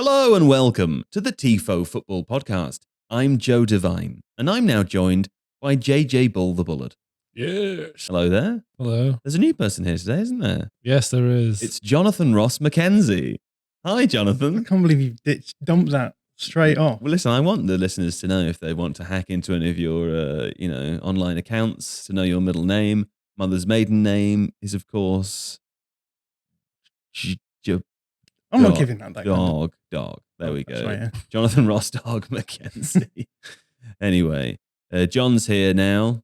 Hello and welcome to the Tifo Football Podcast. I'm Joe Devine, and I'm now joined by JJ Bull the Bullard. Yes. Hello there. Hello. There's a new person here today, isn't there? Yes, there is. It's Jonathan Ross Mackenzie. Hi, I Jonathan. can't believe you dumped that straight off. Well, listen, I want the listeners to know if they want to hack into any of your, online accounts, to know your middle name. Mother's maiden name is, of course, I'm not giving that. Dog. There we go. Right, yeah. Jonathan Ross Dog Mackenzie. Anyway, John's here now.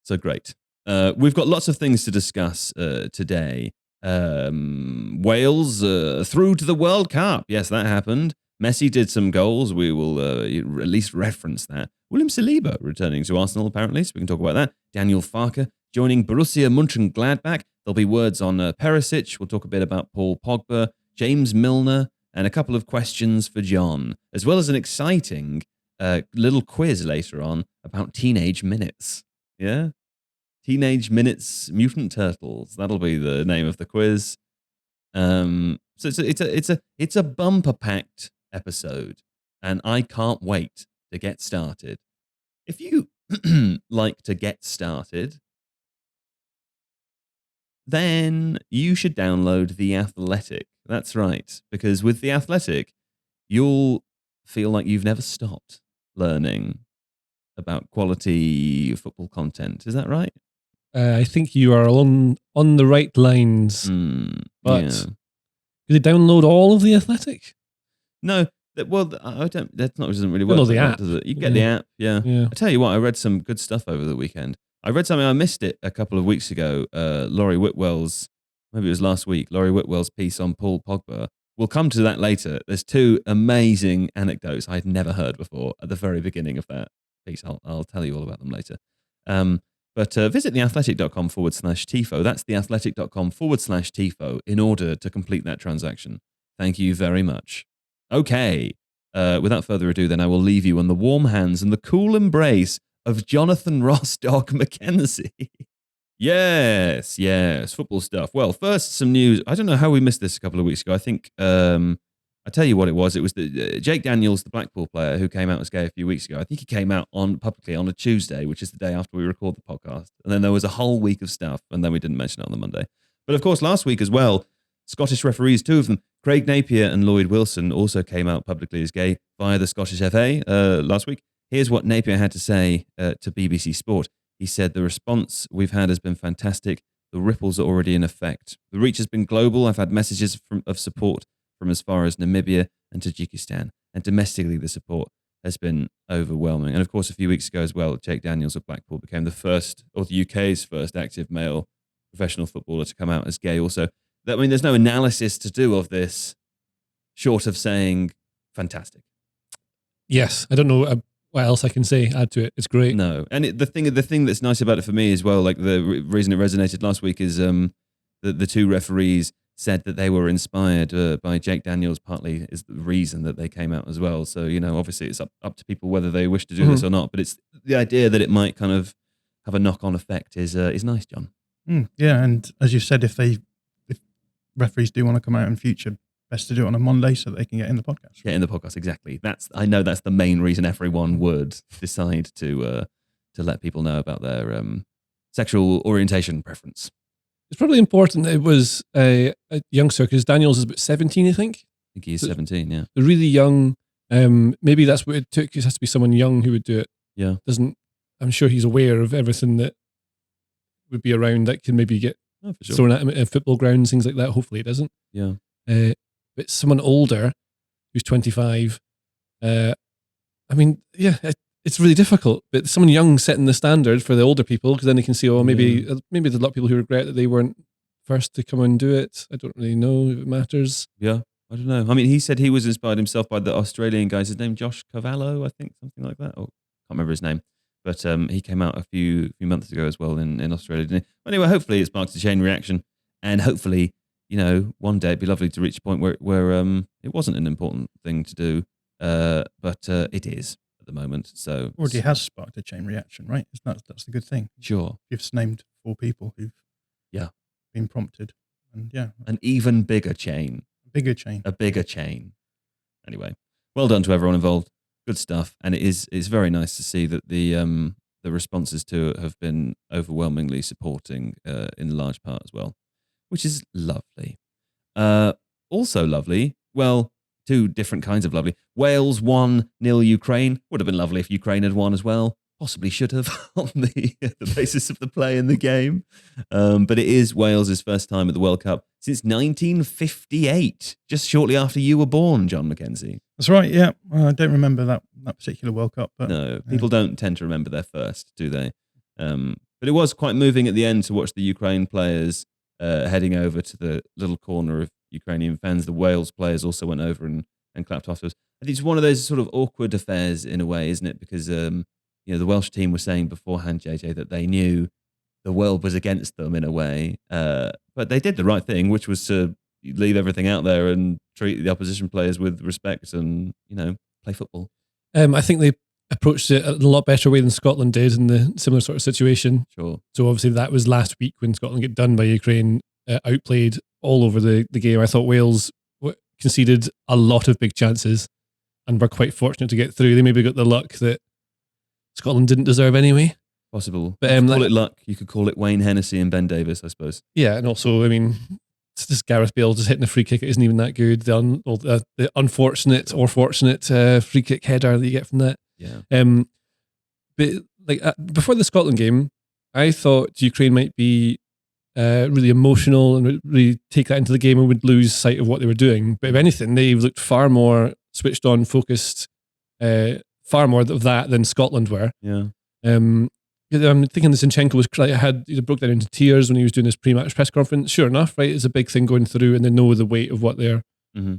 So great. We've got lots of things to discuss today. Wales through to the World Cup. Yes, that happened. Messi did some goals. We will at least reference that. William Saliba returning to Arsenal, apparently, so we can talk about that. Daniel Farke joining Borussia Mönchengladbach. There'll be words on Perisic. We'll talk a bit about Paul Pogba, James Milner, and a couple of questions for John, as well as an exciting little quiz later on about Teenage Minutes. Yeah? Teenage Minutes Mutant Turtles. That'll be the name of the quiz. So it's a bumper-packed episode, and I can't wait to get started. If you like to get started, then you should download The Athletic. That's right, because with The Athletic, you'll feel like you've never stopped learning about quality football content. Is that right? I think you are on the right lines. But Yeah. do they download all of The Athletic? No, I don't. That's not. It doesn't really work. Download the like that, app. does it? You get the app. Yeah. Yeah. I tell you what, I read some good stuff over the weekend. I read something, I missed it a couple of weeks ago. Laurie Whitwell's, maybe it was last week. Laurie Whitwell's piece on Paul Pogba. We'll come to that later. There's two amazing anecdotes I'd never heard before at the very beginning of that piece. I'll tell you all about them later. But visit theathletic.com/Tifo. That's theathletic.com/Tifo in order to complete that transaction. Thank you very much. Okay. Without further ado, then I will leave you on the warm hands and the cool embrace of Jonathan Ross Dog Mackenzie. Yes, football stuff. Well, first, some news. I don't know how we missed this a couple of weeks ago. I think, I tell you what it was. It was Jake Daniels, the Blackpool player, who came out as gay a few weeks ago. I think he came out publicly on a Tuesday, which is the day after we record the podcast. And then there was a whole week of stuff, and then we didn't mention it on the Monday. But of course, last week as well, Scottish referees, two of them, Craig Napier and Lloyd Wilson, also came out publicly as gay via the Scottish FA last week. Here's what Napier had to say to BBC Sport. He said, "The response we've had has been fantastic. The ripples are already in effect. The reach has been global. I've had messages of support from as far as Namibia and Tajikistan. And domestically, the support has been overwhelming." And of course, a few weeks ago as well, Jake Daniels of Blackpool became the first, or the UK's first active male professional footballer to come out as gay also. I mean, there's no analysis to do of this short of saying fantastic. Yes. I don't know what else I can say, add to it. It's great. No. And the thing that's nice about it for me as well, like the reason it resonated last week is the two referees said that they were inspired by Jake Daniels, partly is the reason that they came out as well. So, obviously it's up to people whether they wish to do this or not, but it's the idea that it might kind of have a knock-on effect is nice, John. Yeah, and as you said, if referees do want to come out in future, best to do it on a Monday so that they can get in the podcast. Get in the podcast, exactly. I know that's the main reason everyone would decide to let people know about their sexual orientation preference. It's probably important that it was a youngster, because Daniels is about 17, I think. I think he's 17, yeah. They're really young. Maybe that's what it took. It has to be someone young who would do it. Yeah. I'm sure he's aware of everything that would be around that can maybe get thrown at him at football grounds, things like that. Hopefully it doesn't. Yeah. But someone older who's 25, it's really difficult. But someone young setting the standard for the older people, because then they can see, maybe there's a lot of people who regret that they weren't first to come and do it. I don't really know if it matters. Yeah, I don't know. I mean, he said he was inspired himself by the Australian guy. His name Josh Cavallo, I think, something like that. Oh, can't remember his name. But he came out a few months ago as well in Australia, didn't he? Anyway, hopefully it sparks a chain reaction, and hopefully, one day it'd be lovely to reach a point where it wasn't an important thing to do, but it is at the moment. So already has sparked a chain reaction, right? That's the good thing. Sure. You've just named 4 people who've been prompted, and an even bigger chain. Bigger chain. A bigger chain. Anyway, well done to everyone involved. Good stuff. And it's very nice to see that the responses to it have been overwhelmingly supporting in large part as well, which is lovely. Also lovely, well, two different kinds of lovely. Wales 1-0 Ukraine. Would have been lovely if Ukraine had won as well. Possibly should have on the basis of the play in the game. But it is Wales' first time at the World Cup since 1958, just shortly after you were born, Jon Mackenzie. That's right, yeah. Well, I don't remember that particular World Cup. But, no, people don't tend to remember their first, do they? But it was quite moving at the end to watch the Ukraine players heading over to the little corner of Ukrainian fans. The Wales players also went over and clapped afterwards. I think it's one of those sort of awkward affairs in a way, isn't it? Because the Welsh team was saying beforehand, JJ, that they knew the world was against them in a way, but they did the right thing, which was to leave everything out there and treat the opposition players with respect and play football. I think they approached it a lot better way than Scotland did in the similar sort of situation. Sure. So obviously that was last week when Scotland got done by Ukraine, outplayed all over the game. I thought Wales conceded a lot of big chances and were quite fortunate to get through. They maybe got the luck that Scotland didn't deserve anyway. Possible. But you could call it luck. You could call it Wayne Hennessy and Ben Davis, I suppose. Yeah, and also, I mean, it's just Gareth Bale just hitting a free kick. It isn't even that good. The unfortunate or fortunate free kick header that you get from that. Yeah. But like before the Scotland game, I thought Ukraine might be really emotional and really take that into the game and would lose sight of what they were doing. But if anything, they looked far more switched on, focused, far more of that than Scotland were. Yeah. I'm thinking the Zinchenko was he broke down into tears when he was doing his pre-match press conference. Sure enough, right? It's a big thing going through, and they know the weight of what they're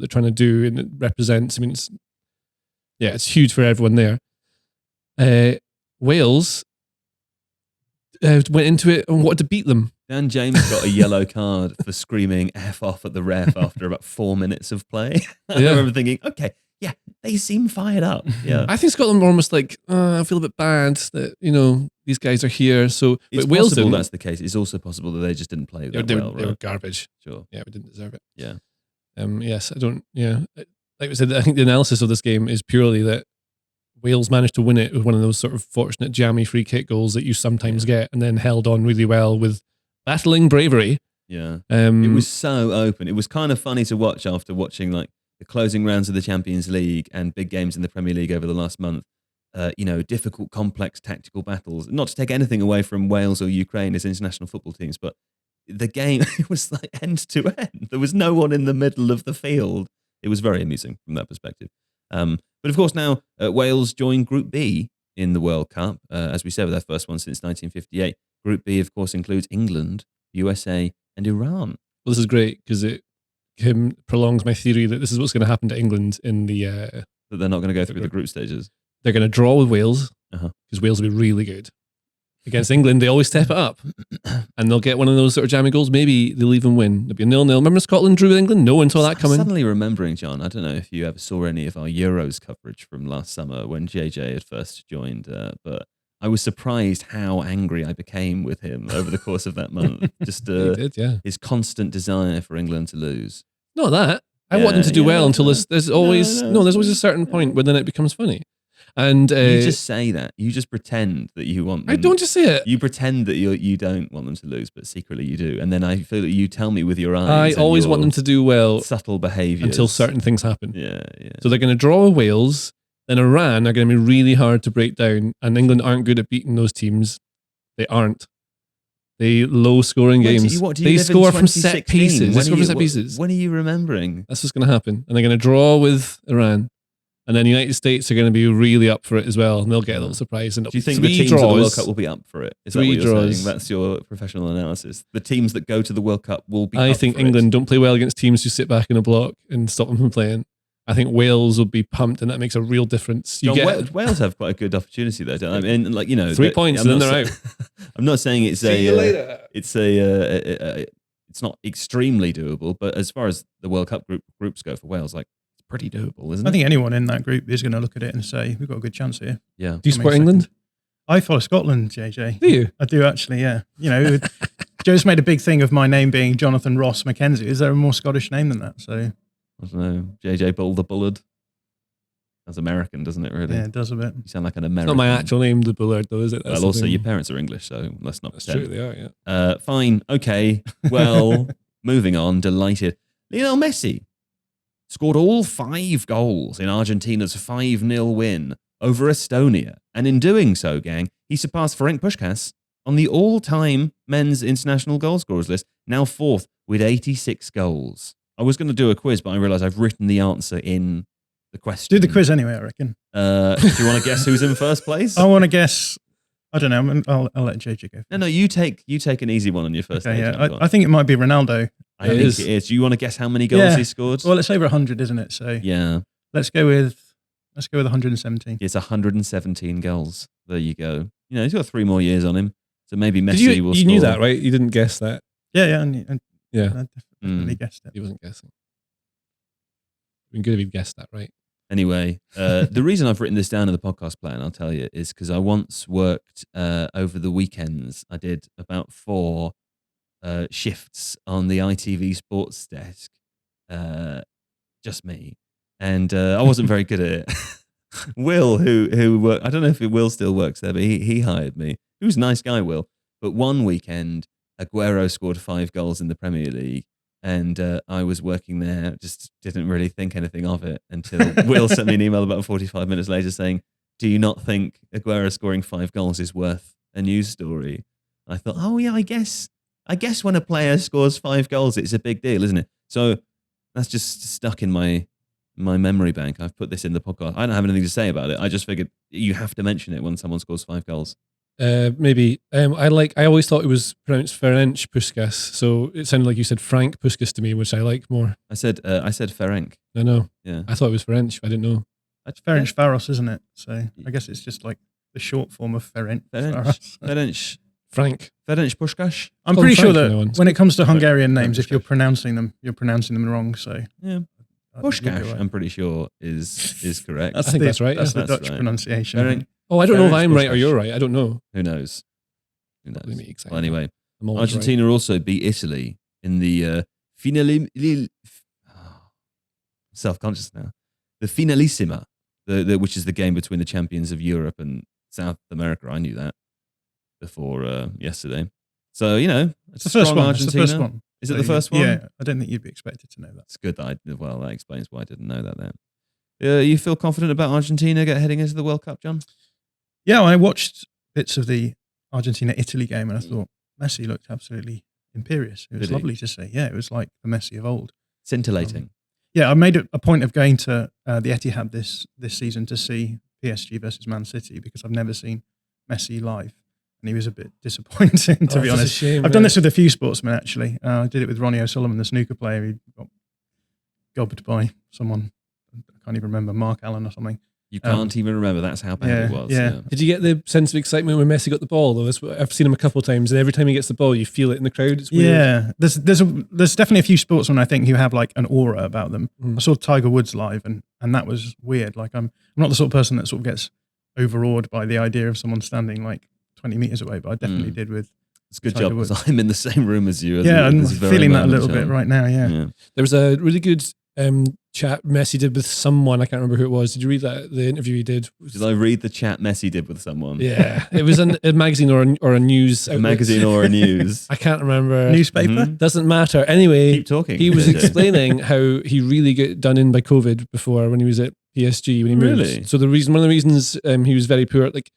trying to do, and it represents. I mean, it's huge for everyone there. Wales went into it and wanted to beat them. Dan James got a yellow card for screaming F off at the ref after about 4 minutes of play. I remember thinking, okay, yeah, they seem fired up. Yeah, I think Scotland were almost like, I feel a bit bad that these guys are here. So it's but Wales possible that's the case. It's also possible that they just didn't play that well. They were garbage. Sure. Yeah, we didn't deserve it. Yeah. Yes, I don't. Yeah, like I said, I think the analysis of this game is purely that Wales managed to win it with one of those sort of fortunate jammy free kick goals that you sometimes get, and then held on really well with battling bravery. Yeah. It was so open. It was kind of funny to watch after watching like the closing rounds of the Champions League and big games in the Premier League over the last month. Difficult, complex tactical battles. Not to take anything away from Wales or Ukraine as international football teams, but the game, it was like end to end. There was no one in the middle of the field. It was very amusing from that perspective. But of course now Wales joined Group B in the World Cup, as we said, with their first one since 1958. Group B, of course, includes England, USA, and Iran. Well, this is great because it prolongs my theory that this is what's going to happen to England in the... that they're not going to go through the group stages. They're going to draw with Wales because Wales will be really good. Against England, they always step it up and they'll get one of those sort of jammy goals. Maybe they'll even win. It'll be a 0-0. Remember Scotland drew with England? No one saw that coming. Suddenly remembering, John, I don't know if you ever saw any of our Euros coverage from last summer when JJ had first joined, but I was surprised how angry I became with him over the course of that month. Just his constant desire for England to lose. Not that. I want them to do well until there's always a certain point where then it becomes funny. And you just say that. You just pretend that you want them. I don't just say it. You pretend that you don't want them to lose, but secretly you do. And then I feel that you tell me with your eyes. I always want them to do well. Subtle behaviour. Until certain things happen. Yeah. So they're going to draw with Wales. Then Iran are going to be really hard to break down. And England aren't good at beating those teams. They aren't. They low-scoring games. They score from set pieces. When are you remembering? That's what's going to happen. And they're going to draw with Iran. And then the United States are going to be really up for it as well, and they'll get a little surprise. And do you think the teams at the World Cup will be up for it? Is that what you're saying? That's your professional analysis. The teams that go to the World Cup will be. I think England don't play well against teams who sit back in a block and stop them from playing. I think Wales will be pumped, and that makes a real difference. Wales have quite a good opportunity there, don't they? I mean, 3 points, and then they're out. I'm not saying it's it's not extremely doable, but as far as the World Cup groups go for Wales, like. Pretty doable, isn't it? I think anyone in that group is going to look at it and say, we've got a good chance here. Yeah. Do you support England? I follow Scotland, JJ. Do you? I do actually, yeah. Joe's made a big thing of my name being Jonathan Ross Mackenzie. Is there a more Scottish name than that? So I don't know. JJ Bull the Bullard. That's American, doesn't it, really? Yeah, it does a bit. You sound like an It's American. not my actual name, the Bullard, though, is it? That's Well, the also, thing. your parents are English, so let's not That's pretend. true, they are, yeah. Fine. Okay. Well, moving on. Delighted. Lionel Messi scored all 5 goals in Argentina's 5-0 win over Estonia. And in doing so, gang, he surpassed Ferenc Puskás on the all-time men's international goal scorers list, now 4th with 86 goals. I was going to do a quiz, but I realised I've written the answer in the question. Do the quiz anyway, I reckon. Do you want to guess who's in first place? I want to guess. I don't know. I'll let JJ go. No, you take an easy one on your first. Okay, day, yeah. John. I think it might be Ronaldo. I think it is. Do you want to guess how many goals he scored? Well, it's over 100, isn't it? So yeah. let's go with 117. It's 117 goals. There you go. You know, he's got 3 more years on him. So maybe Messi will score. You knew that, right? You didn't guess that. Yeah. Yeah. I definitely guessed it. He wasn't guessing. It'd been good if he'd guessed that, right? Anyway, the reason I've written this down in the podcast plan, I'll tell you, is because I once worked over the weekends. I did about 4 shifts on the ITV sports desk, just me, and I wasn't very good at it. Will, who worked, I don't know if Will still works there, but he hired me. He was a nice guy, Will. But one weekend, Aguero scored 5 goals in the Premier League. And I was working there, just didn't really think anything of it until Will sent me an email about 45 minutes later saying, do you not think Aguero scoring 5 goals is worth a news story? I thought, oh yeah, I guess when a player scores 5 goals, it's a big deal, isn't it? So that's just stuck in my memory bank. I've put this in the podcast. I don't have anything to say about it. I just figured you have to mention it when someone scores 5 goals. Maybe. I always thought it was pronounced Ferenc Puskás, so it sounded like you said Frank Puskás to me, which I like more. I said Ferenc. I know. Yeah. I thought it was Ferenc. I didn't know. That's Ferenc Varos, isn't it? So I guess it's just like the short form of Ferenc. Ferenc Puskás. I'm Call pretty him sure Frank that when it comes to Hungarian names, if Puskás. you're pronouncing them wrong. So Yeah. Puskás, I'm pretty sure is correct. I think that's right, That's yeah. the That's Dutch right. pronunciation. Ferenc. Oh, I don't know if Ferenc I'm right or Puskás. you're right. I don't know. Who knows? Who knows? Probably me, exactly. Well, anyway, I'm always Argentina also beat Italy in the self-conscious now. The Finalissima, which is the game between the champions of Europe and South America. I knew that before yesterday. So, you know, It's the first strong one. It's the Argentina. first one. Is it the first one? Yeah, I don't think you'd be expected to know that. It's good that that explains why I didn't know that then. You feel confident about Argentina heading into the World Cup, John? Yeah, I watched bits of the Argentina-Italy game and I thought Messi looked absolutely imperious. It was Did he? lovely to see. Yeah, it was like the Messi of old. Scintillating. Yeah, I made a point of going to the Etihad this season to see PSG versus Man City because I've never seen Messi live. And he was a bit disappointing, to be honest. Shame, I've done this with a few sportsmen, actually. I did it with Ronnie O'Sullivan, the snooker player. He got gobbed by someone, I can't even remember, Mark Allen or something. You can't even remember. That's how bad it was. yeah. Did you get the sense of excitement when Messi got the ball, though? I've seen him a couple of times, and every time he gets the ball, you feel it in the crowd. It's weird. Yeah, there's definitely a few sportsmen I think who have like an aura about them. I saw Tiger Woods live, and that was weird. Like I'm not the sort of person that sort of gets overawed by the idea of someone standing like 20 meters away, but I definitely did with. It's a good Tiger job because Woods. I'm in the same room as you. I'm this very feeling that a moment, little bit John. right now. Yeah. There was a really good chat Messi did with someone. I can't remember who it was. Did you read that? The interview he did. Did I read the chat Messi did with someone? Yeah, it was a magazine or a news A outlet. magazine or a news? I can't remember. Newspaper. Mhm. Doesn't matter. Anyway, Keep talking. he was JJ. explaining how he really got done in by COVID before when he was at PSG when he moved. Really? So one of the reasons he was very poor, like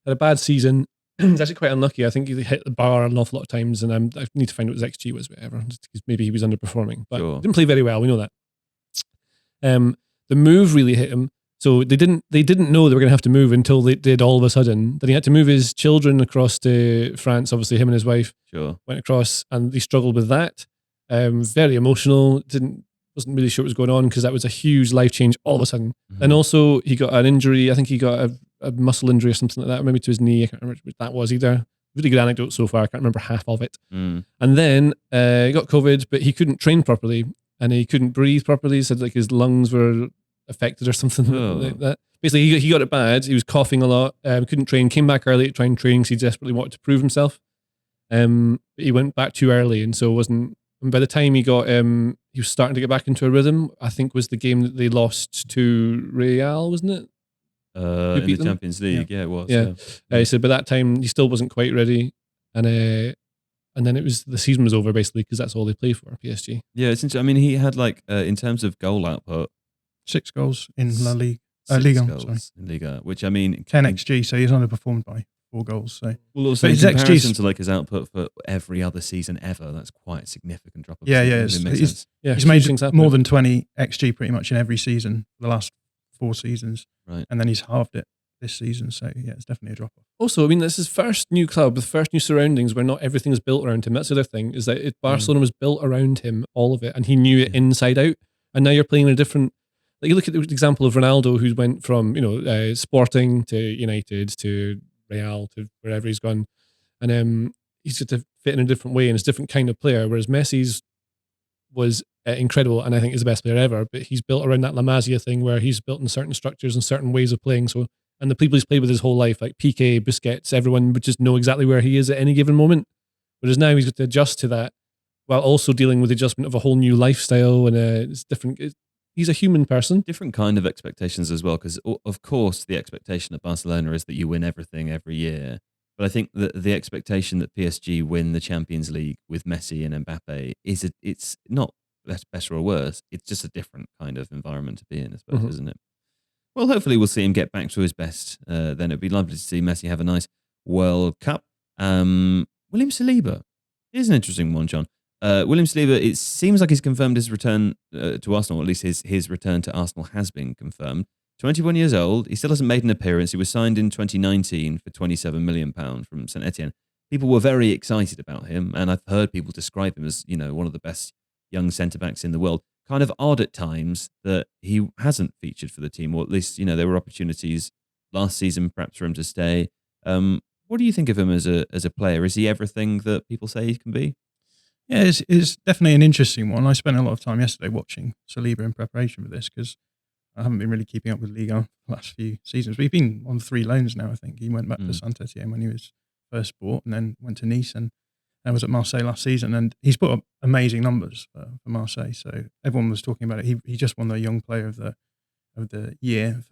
had a bad season. He's actually quite unlucky. I think he hit the bar an awful lot of times, and I need to find out what his XG was, whatever. Because maybe he was underperforming, but Sure. he didn't play very well. We know that. The move really hit him. So they didn't know they were going to have to move until they did all of a sudden. Then he had to move his children across to France. Obviously, him and his wife Sure. went across, and they struggled with that. Very emotional. Wasn't really sure what was going on because that was a huge life change all of a sudden. Mhm. And also, he got an injury. I think he got a muscle injury or something like that, maybe to his knee. I can't remember what that was either. Really good anecdote so far. I can't remember half of it. Mm. And then he got COVID, but he couldn't train properly and he couldn't breathe properly. He said like his lungs were affected or something like that. Basically, he got it bad. He was coughing a lot. Couldn't train. Came back early to try and train because he desperately wanted to prove himself. But he went back too early, and so wasn't. And by the time he got he was starting to get back into a rhythm. I think was the game that they lost to Real, wasn't it? In the Champions League, yeah, it was. Yeah. He said by that time he still wasn't quite ready, and then the season was over basically because that's all they play for, PSG. Yeah, it's interesting. I mean, he had like in terms of goal output, 6 goals in La Liga. 6 Liga, goals in Liga, which I mean, 10 XG, so he's underperformed by 4 goals. So, well, also in comparison to like his output for every other season ever, that's quite a significant drop. He's made more than 20 XG pretty much in every season for the last 4 seasons, right? And then he's halved it this season. So yeah, it's definitely a drop off. Also, I mean, this is his first new club with first new surroundings where not everything is built around him. That's the other thing, is that Barcelona was built around him, all of it, and he knew it inside out. And now you're playing in a different. Like you look at the example of Ronaldo, who went from Sporting to United to Real to wherever he's gone, and he's got to fit in a different way and is a different kind of player. Whereas Messi's was incredible, and I think is the best player ever. But he's built around that La Masia thing, where he's built in certain structures and certain ways of playing. So, and the people he's played with his whole life, like Piqué, Busquets, everyone would just know exactly where he is at any given moment. Whereas now he's got to adjust to that, while also dealing with the adjustment of a whole new lifestyle, and it's different. He's a human person. Different kind of expectations as well, because of course the expectation at Barcelona is that you win everything every year. But I think that the expectation that PSG win the Champions League with Messi and Mbappe it's not better or worse. It's just a different kind of environment to be in, I suppose, isn't it? Well, hopefully we'll see him get back to his best. Then it'd be lovely to see Messi have a nice World Cup. William Saliba is an interesting one, John. William Saliba, it seems like he's confirmed his return to Arsenal, or at least his return to Arsenal has been confirmed. 21 years old, he still hasn't made an appearance. He was signed in 2019 for £27 million from St Etienne. People were very excited about him, and I've heard people describe him as, one of the best young centre-backs in the world. Kind of odd at times that he hasn't featured for the team, or at least, there were opportunities last season perhaps for him to stay. What do you think of him as a player? Is he everything that people say he can be? Yeah, it's definitely an interesting one. I spent a lot of time yesterday watching Saliba in preparation for this because I haven't been really keeping up with Liga the last few seasons. We've been on 3 loans now, I think. He went back to Saint Etienne when he was first bought, and then went to Nice, and was at Marseille last season. And he's put up amazing numbers for Marseille. So everyone was talking about it. He just won the Young Player of the Year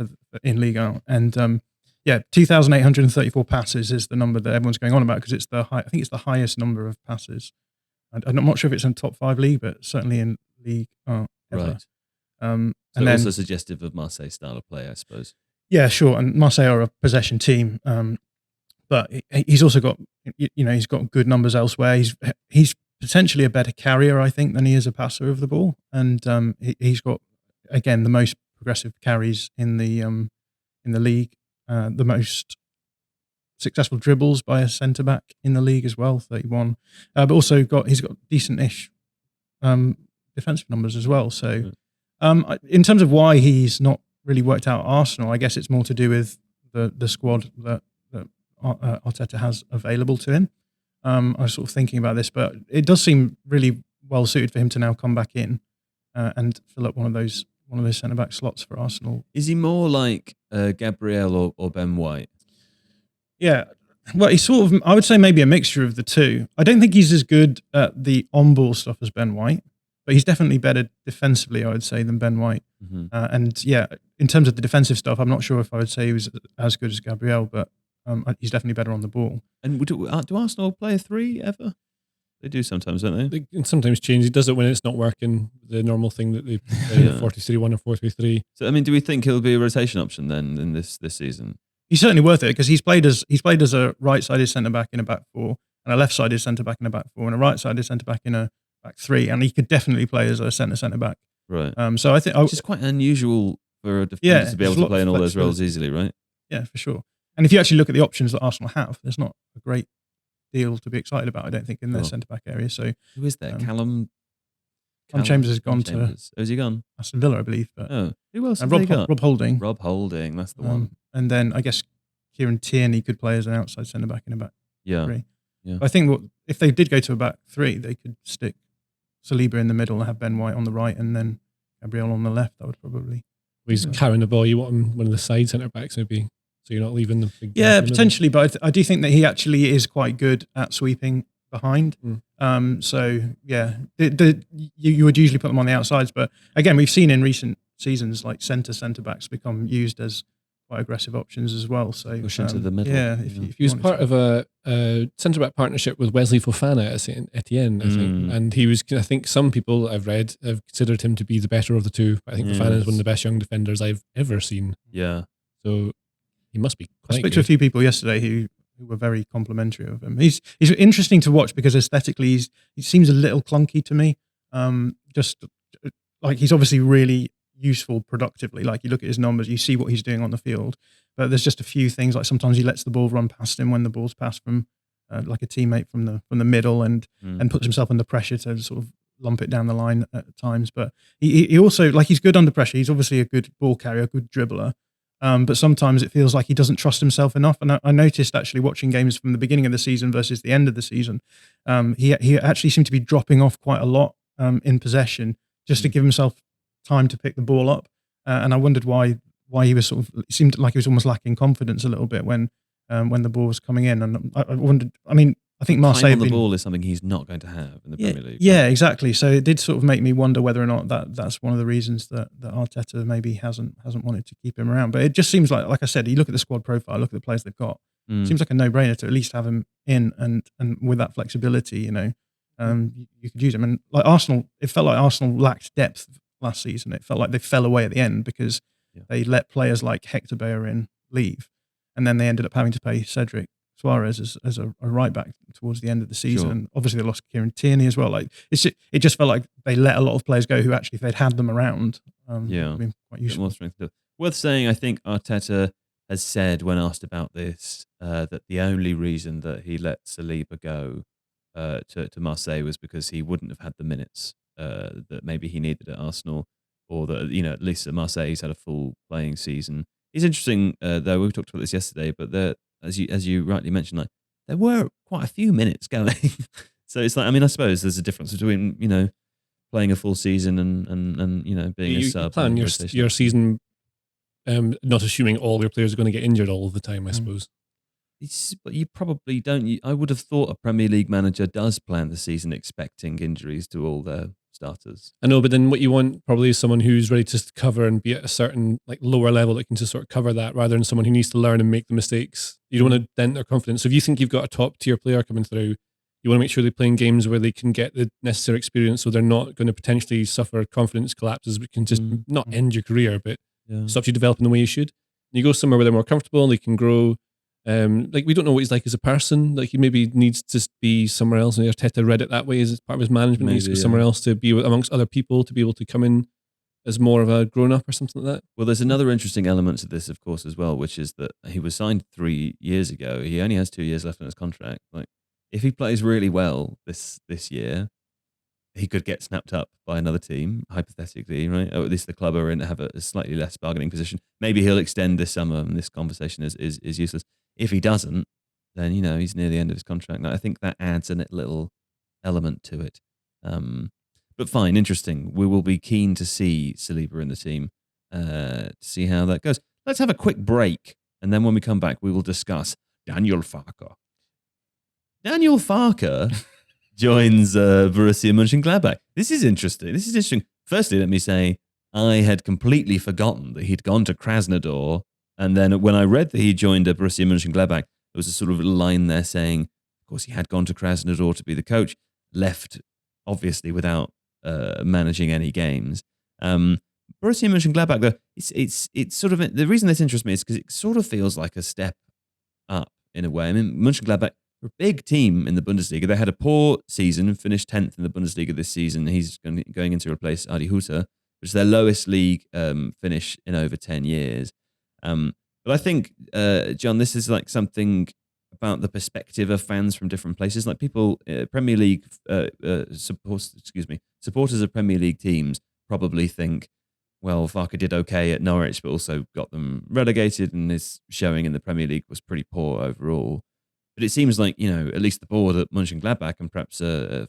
in Liga. And 2,834 passes is the number that everyone's going on about because it's I think it's the highest number of passes. I'm not sure if it's in top 5 league, but certainly in League ever. Right. And then, then also suggestive of Marseille's style of play, I suppose. Yeah, sure. And Marseille are a possession team, but he's also got he's got good numbers elsewhere. He's potentially a better carrier, I think, than he is a passer of the ball, and he's got again the most progressive carries in the league, the most successful dribbles by a centre back in the league as well, 31. But also he's got decent-ish defensive numbers as well. So in terms of why he's not really worked out at Arsenal, I guess it's more to do with the squad that Arteta has available to him. I was sort of thinking about this, but it does seem really well suited for him to now come back in and fill up one of those centre back slots for Arsenal. Is he more like Gabriel or Ben White? Yeah, well, he's sort of, I would say maybe a mixture of the two. I don't think he's as good at the on-ball stuff as Ben White, but he's definitely better defensively, I would say, than Ben White. In terms of the defensive stuff, I'm not sure if I would say he was as good as Gabriel, but he's definitely better on the ball. And do Arsenal play a 3 ever? They do sometimes, don't they? They sometimes change. He does it when it's not working, the normal thing that they play 4-3-1 or 4-3-3. So, I mean, do we think he'll be a rotation option then in this season? He's certainly worth it because he's played as a right-sided centre-back in a back 4, and a left-sided centre-back in a back 4, and a right-sided centre-back in a back 3, and he could definitely play as a centre-back. Right. So I think which is quite unusual for a defender to be able to play in all those roles easily, right? Yeah, for sure. And if you actually look at the options that Arsenal have, there's not a great deal to be excited about, I don't think, in their centre-back area. So who is there? Callum Chambers has gone to... Oh, has he gone? Aston Villa, I believe. But, who else? Rob Holding. Rob Holding, that's the one. And then I guess Kieran Tierney could play as an outside centre-back in a back 3. Yeah. I think if they did go to a back 3, they could stick Saliba in the middle and have Ben White on the right and then Gabriel on the left. That would probably... He's carrying the ball. You want him one of the side centre-backs maybe, so you're not leaving the big... Yeah, potentially, but I do think that he actually is quite good at sweeping behind. So yeah, you would usually put them on the outsides, but again, we've seen in recent seasons like centre backs become used as quite aggressive options as well. So push into the middle. Yeah, if he was part of a centre back partnership with Wesley Fofana at Saint Etienne, I think, and he was. I think some people I've read have considered him to be the better of the two. I think Fofana is one of the best young defenders I've ever seen. Yeah, so he must be quite I spoke good. to a few people yesterday who were very complimentary of him. He's interesting to watch because aesthetically he seems a little clunky to me. Just like he's obviously really useful productively. Like you look at his numbers, you see what he's doing on the field, but there's just a few things like sometimes he lets the ball run past him when the ball's passed from like a teammate from the middle and puts himself under pressure to sort of lump it down the line at times. But he also, like, he's good under pressure. He's obviously a good ball carrier, a good dribbler. But sometimes it feels like he doesn't trust himself enough. And I noticed actually watching games from the beginning of the season versus the end of the season, he actually seemed to be dropping off quite a lot in possession just to give himself time to pick the ball up. And I wondered why he was sort of, it seemed like he was almost lacking confidence a little bit when the ball was coming in. And I wondered, I mean, I think Marseille time on the ball is something he's not going to have in the Premier League. Yeah, exactly. So it did sort of make me wonder whether or not that's one of the reasons that Arteta maybe hasn't wanted to keep him around. But it just seems like I said, you look at the squad profile, look at the players they've got. It seems like a no-brainer to at least have him in and with that flexibility, you could use him. And like Arsenal, it felt like Arsenal lacked depth last season. It felt like they fell away at the end because they let players like Hector Bellerin leave, and then they ended up having to pay Cedric Suarez as a right back towards the end of the season. And obviously they lost Kieran Tierney as well. Like it just felt like they let a lot of players go who actually, if they'd had them around, would have been quite useful. More strength. Worth saying, I think Arteta has said when asked about this that the only reason that he let Saliba go to Marseille was because he wouldn't have had the minutes that maybe he needed at Arsenal, or that at least at Marseille he's had a full playing season. He's interesting though. We talked about this yesterday, but as you rightly mentioned, like there were quite a few minutes going. So it's like, I mean, I suppose there's a difference between playing a full season and being a sub. You plan your season, not assuming all your players are going to get injured all of the time, I suppose. But you probably don't. I would have thought a Premier League manager does plan the season expecting injuries to all their starters. I know, but then what you want probably is someone who's ready to cover and be at a certain lower level that can just sort of cover that, rather than someone who needs to learn and make the mistakes. You don't want to dent their confidence. So if you think you've got a top tier player coming through, you want to make sure they're playing games where they can get the necessary experience, so they're not going to potentially suffer confidence collapses, which can just not end your career, but stop you developing the way you should. And you go somewhere where they're more comfortable and they can grow. We don't know what he's like as a person. Like he maybe needs to be somewhere else. And Arteta read it that way as part of his management. He needs to be somewhere else to be amongst other people, to be able to come in as more of a grown up or something like that. Well, there's another interesting element to this, of course, as well, which is that he was signed 3 years ago. He only has 2 years left on his contract. Like if he plays really well this year, he could get snapped up by another team, hypothetically, right? Or at least the club are in have a slightly less bargaining position. Maybe he'll extend this summer, and this conversation is useless. If he doesn't, then he's near the end of his contract. Now, I think that adds a little element to it. But fine, interesting. We will be keen to see Saliba in the team to see how that goes. Let's have a quick break, and then when we come back, we will discuss Daniel Farke. Daniel Farke joins Borussia Mönchengladbach. This is interesting. Firstly, let me say I had completely forgotten that he'd gone to Krasnodar. And then when I read that he joined Borussia Mönchengladbach, there was a sort of line there saying, of course, he had gone to Krasnodar to be the coach, left obviously without managing any games. Borussia Mönchengladbach, though, it's sort of, the reason this interests me is because it sort of feels like a step up in a way. I mean, Mönchengladbach are a big team in the Bundesliga. They had a poor season and finished 10th in the Bundesliga this season. He's going in to replace Adi Hutter, which is their lowest league finish in over 10 years. But I think, John, this is like something about the perspective of fans from different places. Like people, Premier League supporters of Premier League teams probably think, well, Farke did okay at Norwich, but also got them relegated, and his showing in the Premier League was pretty poor overall. But it seems like, at least the board at Mönchengladbach and perhaps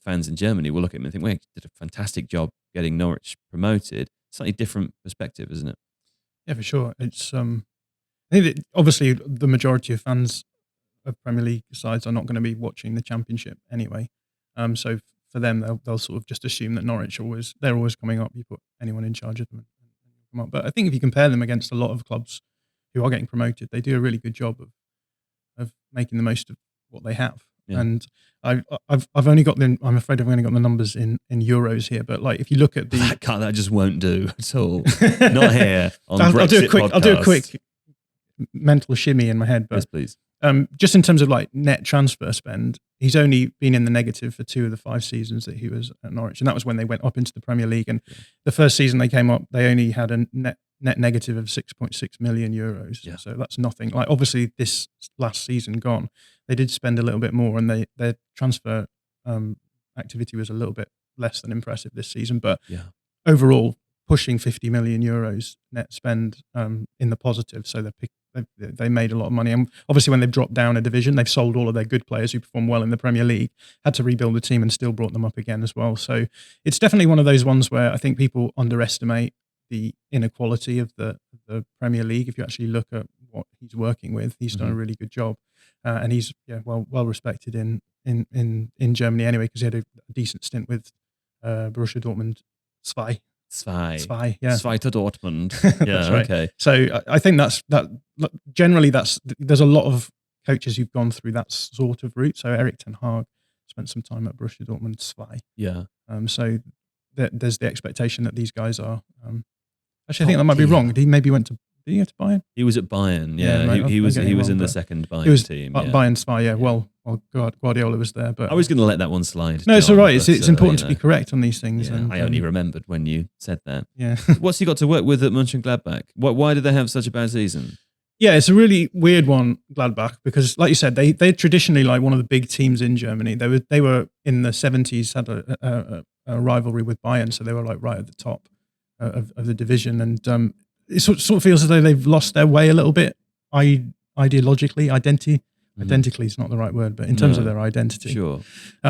fans in Germany will look at him and think, well, he did a fantastic job getting Norwich promoted. Slightly different perspective, isn't it? Yeah, for sure. It's I think that obviously the majority of fans of Premier League sides are not going to be watching the Championship anyway. So for them, they'll sort of just assume that Norwich they're always coming up. You put anyone in charge of them and come up. But I think if you compare them against a lot of clubs who are getting promoted, they do a really good job of making the most of what they have. Yeah. And I've only got I'm afraid I've only got the numbers in euros here. But like if you look at that just won't do at all. Not here on I'll do a quick mental shimmy in my head. But yes, please. Just in terms of like net transfer spend, he's only been in the negative for 2 of the 5 seasons that he was at Norwich, and that was when they went up into the Premier League. And the first season they came up, they only had a net negative of 6.6 million euros. Yeah. So that's nothing. Like obviously this last season gone, they did spend a little bit more, and their transfer activity was a little bit less than impressive this season. But overall, pushing 50 million euros net spend in the positive. So they made a lot of money. And obviously when they've dropped down a division, they've sold all of their good players who perform well in the Premier League, had to rebuild the team and still brought them up again as well. So it's definitely one of those ones where I think people underestimate the inequality of the Premier League. If you actually look at what he's working with, he's done a really good job. And he's well respected in Germany anyway, because he had a decent stint with Borussia Dortmund. Zwei, yeah. Zweiter Dortmund. Yeah, right. Okay. So I think that generally there's a lot of coaches who've gone through that sort of route. So Erik ten Hag spent some time at Borussia Dortmund. Zwei. Yeah. So there's the expectation that these guys are. Actually, I think that might be wrong. He maybe went to. Did he go to Bayern? He was at Bayern. Yeah, right. he was in the second Bayern team. Bayern Zwei. Yeah. Well, Guardiola was there, but I was going to let that one slide. No, it's all right. It's important to be correct on these things. Yeah, I only remembered when you said that. Yeah. What's he got to work with at Mönchengladbach? Why did they have such a bad season? Yeah, it's a really weird one, Gladbach, because like you said, they're traditionally like one of the big teams in Germany. They were in the 70s, had a rivalry with Bayern, so they were like right at the top of the division, and it sort of feels as though they've lost their way a little bit ideologically. Identically is not the right word, but in terms of their identity. Sure.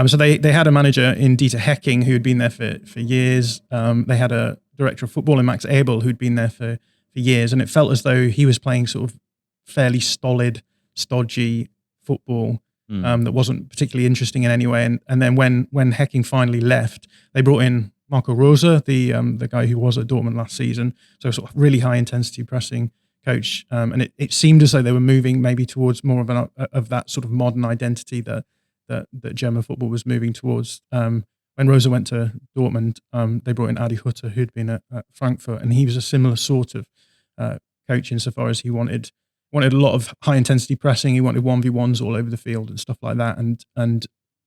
So they had a manager in Dieter Hecking who had been there for years. They had a director of football in Max Abel who'd been there for years, and it felt as though he was playing sort of fairly stodgy football that wasn't particularly interesting in any way. And then when Hecking finally left, they brought in Marco Rose, the guy who was at Dortmund last season, so sort of really high intensity pressing coach, and it seemed as though they were moving maybe towards more of that sort of modern identity that German football was moving towards. When Rose went to Dortmund, they brought in Adi Hutter, who'd been at Frankfurt, and he was a similar sort of coach insofar as he wanted a lot of high intensity pressing. He wanted 1v1s all over the field and stuff like that, and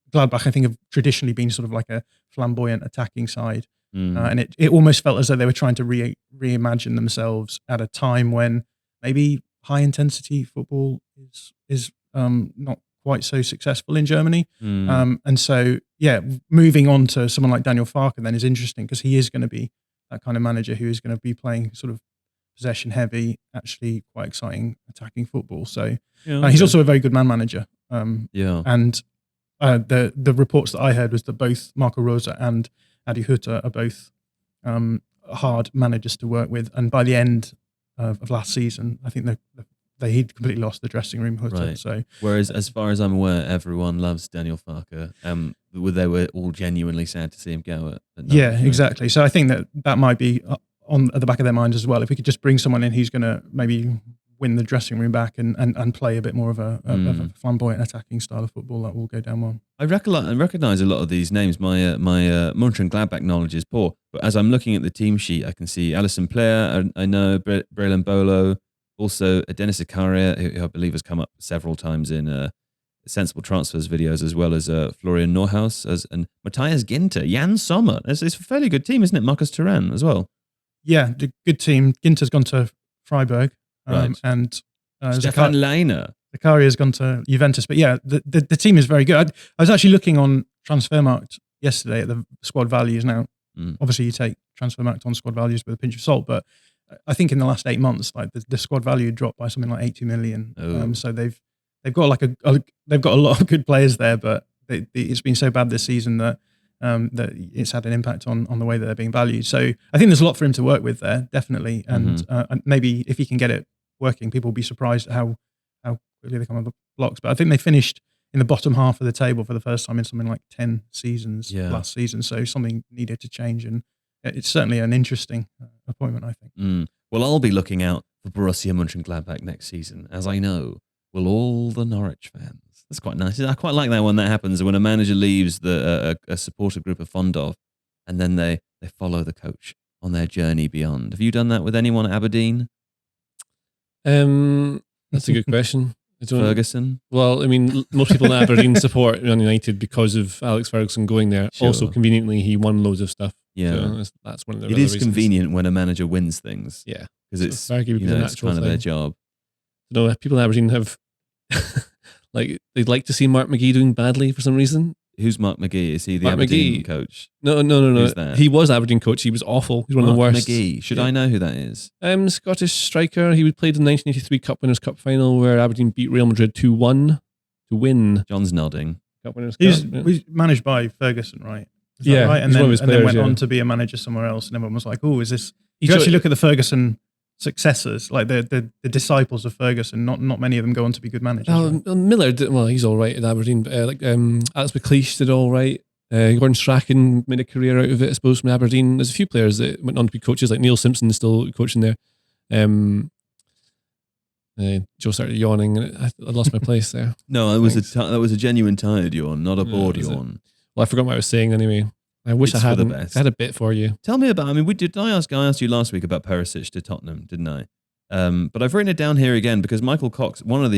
Gladbach, I think, have traditionally been sort of like a flamboyant attacking side. And it almost felt as though they were trying to reimagine themselves at a time when maybe high intensity football is not quite so successful in Germany. And so, moving on to someone like Daniel Farke then is interesting, because he is going to be that kind of manager who is going to be playing sort of possession heavy, actually quite exciting attacking football. So he's also a very good man manager. And the reports that I heard was that both Marco Rose and Adi Hutter are both hard managers to work with. And by the end of last season, I think he'd completely lost the dressing room, Hutter. Right. So, whereas, as far as I'm aware, everyone loves Daniel Farke. They were all genuinely sad to see him go. Exactly. So I think that might be at the back of their minds as well. If we could just bring someone in who's going to maybe win the dressing room back and play a bit more of a flamboyant attacking style of football, that will go down well. I recognise a lot of these names. My Mönchengladbach knowledge is poor, but as I'm looking at the team sheet, I can see Alison Player, I know Brelan Bolo, also Dennis Zakaria, who I believe has come up several times in Sensible Transfers videos, as well as Florian Neuhaus and Matthias Ginter, Jan Sommer. It's a fairly good team, isn't it? Marcus Thuram as well. Yeah, good team. Ginter's gone to Freiburg. Right. And Stefan Leiner. Zakaria's gone to Juventus. But yeah, the team is very good. I was actually looking on Transfermarkt yesterday at the squad values now. Obviously, you take Transfermarkt on squad values with a pinch of salt, but I think in the last 8 months, like the squad value dropped by something like 80 million. So they've got they've got a lot of good players there, but it's been so bad this season that it's had an impact on the way that they're being valued. So I think there's a lot for him to work with there, definitely. And maybe if he can get it working, people will be surprised at how quickly they come up blocks. But I think they finished in the bottom half of the table for the first time in something like 10 seasons last season. So something needed to change, and it's certainly an interesting appointment, I think. Well, I'll be looking out for Borussia Mönchengladbach next season, as I know will all the Norwich fans. That's quite nice. I quite like that when that happens, when a manager leaves a supporter group are fond of, and then they follow the coach on their journey beyond. Have you done that with anyone at Aberdeen? That's a good question. Ferguson? Well, I mean, most people in Aberdeen support Man United because of Alex Ferguson going there. Sure. Also, conveniently, he won loads of stuff. Yeah. So that's one of the It other is reasons. convenient when a manager wins things. Yeah. Because it's, it's kind of their job. No, people in Aberdeen have, they'd like to see Mark McGee doing badly for some reason. Who's Mark McGee? Is he the Mark Aberdeen McGee. coach? No. Who's that? He was Aberdeen coach. He was awful. He's one of the Mark worst. McGee. Should I know who that is? Scottish striker. He played in the 1983 Cup Winners' Cup final where Aberdeen beat Real Madrid 2-1 to win. John's nodding. Cup Winners' He was Cup. Yeah. managed by Ferguson, right? Is that Yeah, right? And he's then, one of his and then players, went yeah. on to be a manager somewhere else, and everyone was like, "Oh, is this?" He If you actually jo- look at the Ferguson successors, like the disciples of Ferguson, not many of them go on to be good managers. right? Miller did well. He's all right at Aberdeen. But, Alex McLeish did all right. Gordon Strachan made a career out of it, I suppose, from Aberdeen. There's a few players that went on to be coaches, like Neil Simpson is still coaching there. Joe started yawning, and I lost my place there. No, that was a genuine tired yawn, not a bored yawn. Well, I forgot what I was saying anyway. I wish It's I for the hadn't. best. I had a bit for you. Tell me about. I mean, I asked you last week about Perisic to Tottenham, didn't I? But I've written it down here again because Michael Cox, one of the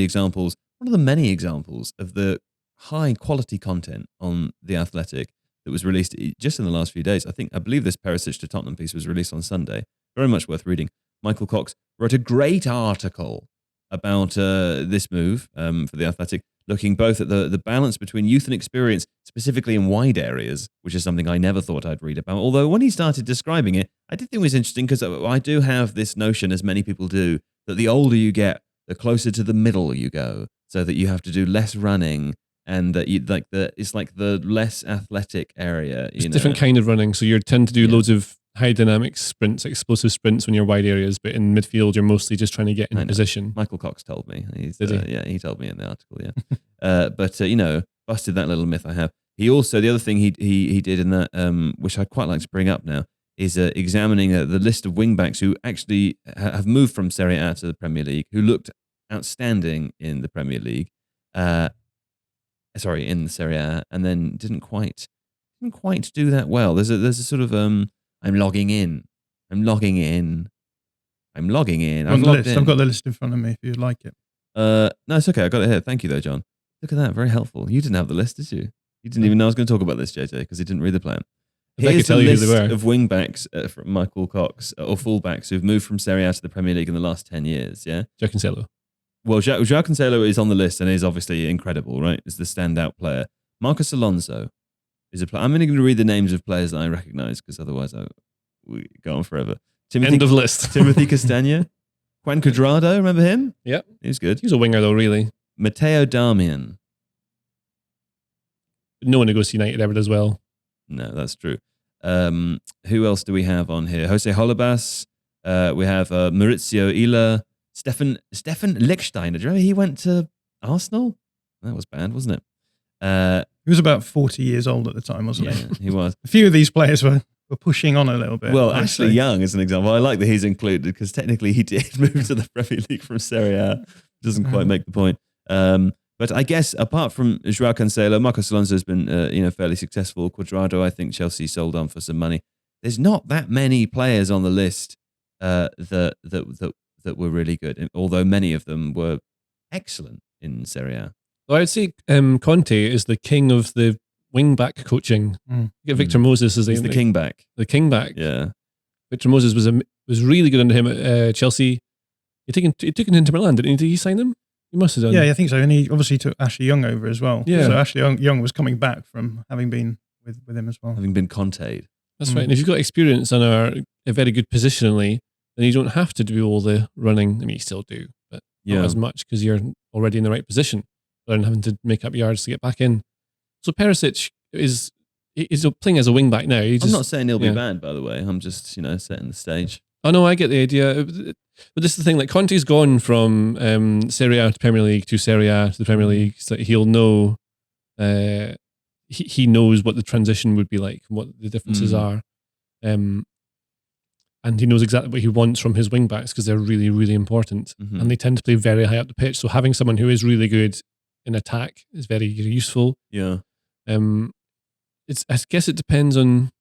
many examples of the high quality content on The Athletic that was released just in the last few days. I believe this Perisic to Tottenham piece was released on Sunday. Very much worth reading. Michael Cox wrote a great article about this move for The Athletic, looking both at the balance between youth and experience, specifically in wide areas, which is something I never thought I'd read about. Although when he started describing it, I did think it was interesting because I do have this notion, as many people do, that the older you get, the closer to the middle you go, so that you have to do less running, and that it's like the less athletic area. It's a different kind of running. So you tend to do loads of high dynamic sprints, explosive sprints when you're wide areas, but in midfield you're mostly just trying to get in position. Michael Cox told me. Did he? Yeah, he told me in the article. Yeah, but busted that little myth I have. He also, the other thing he did in that, which I'd quite like to bring up now, is examining the list of wingbacks who actually have moved from Serie A to the Premier League, who looked outstanding in the Premier League. In the Serie A, and then didn't quite do that well. There's a sort of I'm logging in. I've logged in. I've got the list in front of me if you'd like it. No, it's okay. I got it here. Thank you, though, John. Look at that. Very helpful. You didn't have the list, did you? You didn't even know I was going to talk about this, JJ, because he didn't read the plan. Here's the list of wing-backs from Michael Cox, or full-backs who've moved from Serie A to the Premier League in the last 10 years, yeah? Joao Cancelo. Well, Joao Cancelo is on the list and is obviously incredible, right? Is the standout player. Marcus Alonso is a player. I'm only going to read the names of players that I recognise because otherwise we go on forever. End of list. Timothy Castagna. Juan Cuadrado, remember him? Yeah. He was good. He was a winger though, really. Matteo Darmian. No one who goes to United ever does well. No, that's true. Who else do we have on here? Jose Holebas. We have Maurizio Ila. Stefan Lichtsteiner. Do you remember he went to Arsenal? That was bad, wasn't it? He was about 40 years old at the time, wasn't Yeah, he was. A few of these players were pushing on a little bit. Well, Ashley Young is an example. I like that he's included because technically he did move to the Premier League from Serie A. Doesn't quite make the point. But I guess apart from Joao Cancelo, Marcos Alonso has been fairly successful. Cuadrado, I think Chelsea sold on for some money. There's not that many players on the list that were really good, although many of them were excellent in Serie A. Well, I'd say Conte is the king of the wing-back coaching. You get Victor Moses as the king back. The king back. Yeah. Victor Moses was really good under him at Chelsea. He took him into Milan, didn't he? Did he sign him? He must have done. Yeah, I think so. And he obviously took Ashley Young over as well. Yeah. So Ashley Young was coming back from having been with him as well. Having been Conte'd. That's right. And if you've got experience and are a very good positionally, then you don't have to do all the running. I mean, you still do, but not as much because you're already in the right position rather than having to make up yards to get back in. So Perisic is playing as a wing back now. I'm not saying he'll be bad, by the way. I'm just, setting the stage. Oh no, I get the idea. But this is the thing, like Conte's gone from Serie A to Premier League to Serie A to the Premier League, so he'll know, he knows what the transition would be like, and what the differences are. And he knows exactly what he wants from his wing backs because they're really, really important. And they tend to play very high up the pitch. So having someone who is really good in attack is very useful. Yeah. I guess it depends on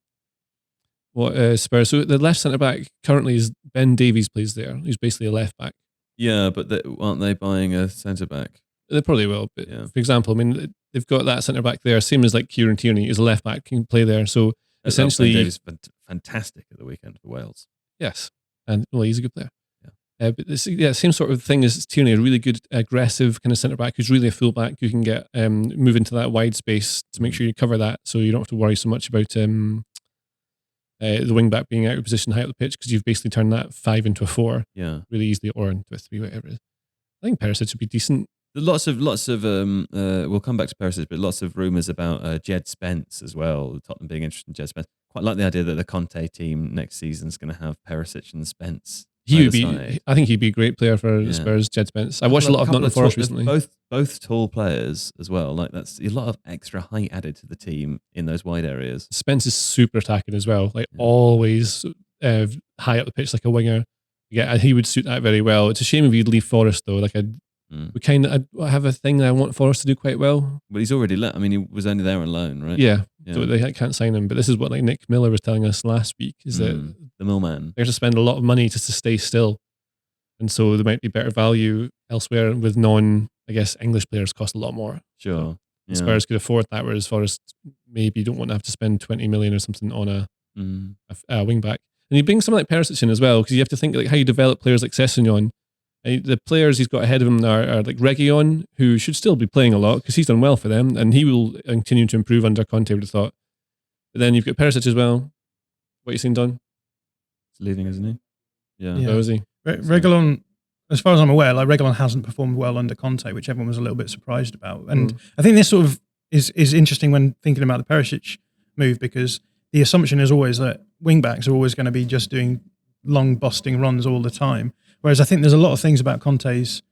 what Spurs. So the left centre back currently is Ben Davies plays there. He's basically a left back. Yeah, but aren't they buying a centre back? They probably will. But for example, I mean, they've got that centre back there, same as like Kieran Tierney is a left back, can play there. So essentially, Ben Davies fantastic at the weekend for Wales. Yes, and well, he's a good player. Yeah, but this, same sort of thing as Tierney, a really good aggressive kind of centre back who's really a full back who can get move into that wide space to make sure you cover that, so you don't have to worry so much about the wing back being out of position high up the pitch because you've basically turned that 5 into a 4. Yeah, really easily, or into a 3, whatever it is. I think Perisic would be decent. Lots of we'll come back to Perisic, but lots of rumours about Jed Spence as well. Tottenham being interested in Jed Spence. Quite like the idea that the Conte team next season is going to have Perisic and Spence. He would be. I think he'd be a great player for Spurs. Jed Spence. I watched a lot of Nottingham Forest recently. Both tall players as well. Like that's a lot of extra height added to the team in those wide areas. Spence is super attacking as well. Like always high up the pitch like a winger. Yeah, he would suit that very well. It's a shame if you'd leave Forest though. Like I have a thing that I want Forest to do quite well. But he's already I mean, he was only there on loan, right? Yeah. So they can't sign him. But this is what like Nick Miller was telling us last week, is that the Millman, they have to spend a lot of money just to stay still. And so there might be better value elsewhere with I guess English players cost a lot more. Sure. Yeah. Spurs could afford that, whereas Forest maybe don't want to have to spend 20 million or something on a wing back. And you bring someone like Perisic in as well, because you have to think like how you develop players like Sessegnon. The players he's got ahead of him are like Reguilon, who should still be playing a lot because he's done well for them, and he will continue to improve under Conte, I would have thought. But then you've got Perisic as well. What you seen, Don? He's leaving, isn't he? Yeah. Where is he? Reguilon, as far as I'm aware, like Reguilon hasn't performed well under Conte, which everyone was a little bit surprised about. And I think this sort of is interesting when thinking about the Perisic move, because the assumption is always that wing backs are always going to be just doing long busting runs all the time. Whereas I think there's a lot of things about Conte's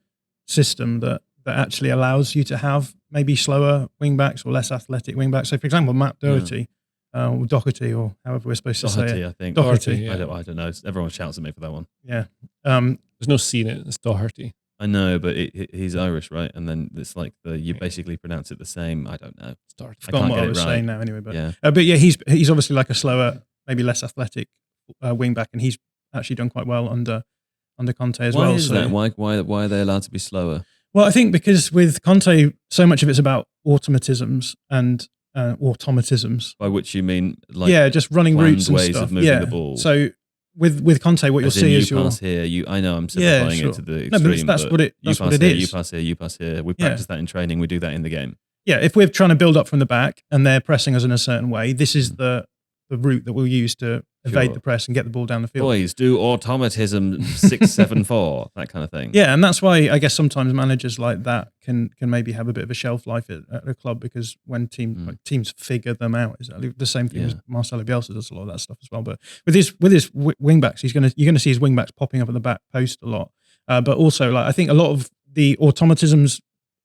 system that actually allows you to have maybe slower wing backs or less athletic wing backs. So, for example, Matt Doherty, or Doherty, or however we're supposed to say it. I think. Doherty. Yeah. I don't know. Everyone shouts at me for that one. Yeah. There's no C in it. It's Doherty. I know, but he's Irish, right? And then it's like you basically pronounce it the same. I don't know. I've forgotten what I was saying now anyway. But yeah, he's obviously like a slower, maybe less athletic wing back, and he's actually done quite well under Conte as well. Why is that? Why are they allowed to be slower? Well, I think because with Conte, so much of it's about automatisms and automatisms. By which you mean like just running routes and ways stuff. of moving the ball. So with Conte, what you'll see is you pass here. I know I'm simplifying it to the extreme. No, but that's what it is. You pass here. You pass here. We practice that in training. We do that in the game. Yeah, if we're trying to build up from the back and they're pressing us in a certain way, this is the route that we'll use to evade the press and get the ball down the field. Boys, do automatism 6-7-4, that kind of thing. Yeah, and that's why I guess sometimes managers like that can maybe have a bit of a shelf life at a club, because when teams figure them out, is the same thing as Marcelo Bielsa does a lot of that stuff as well. But with his wing backs, you're going to see his wing backs popping up at the back post a lot. But also, like I think a lot of the automatisms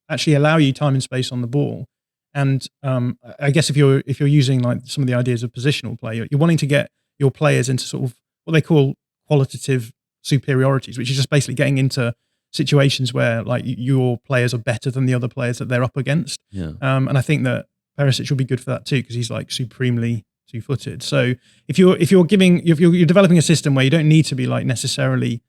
actually allow you time and space on the ball. And I guess if you're using like some of the ideas of positional play, you're wanting to get your players into sort of what they call qualitative superiorities, which is just basically getting into situations where like your players are better than the other players that they're up against. Yeah. And I think that Perisic will be good for that too, because he's like supremely two-footed. So if you're developing a system where you don't need to be like necessarily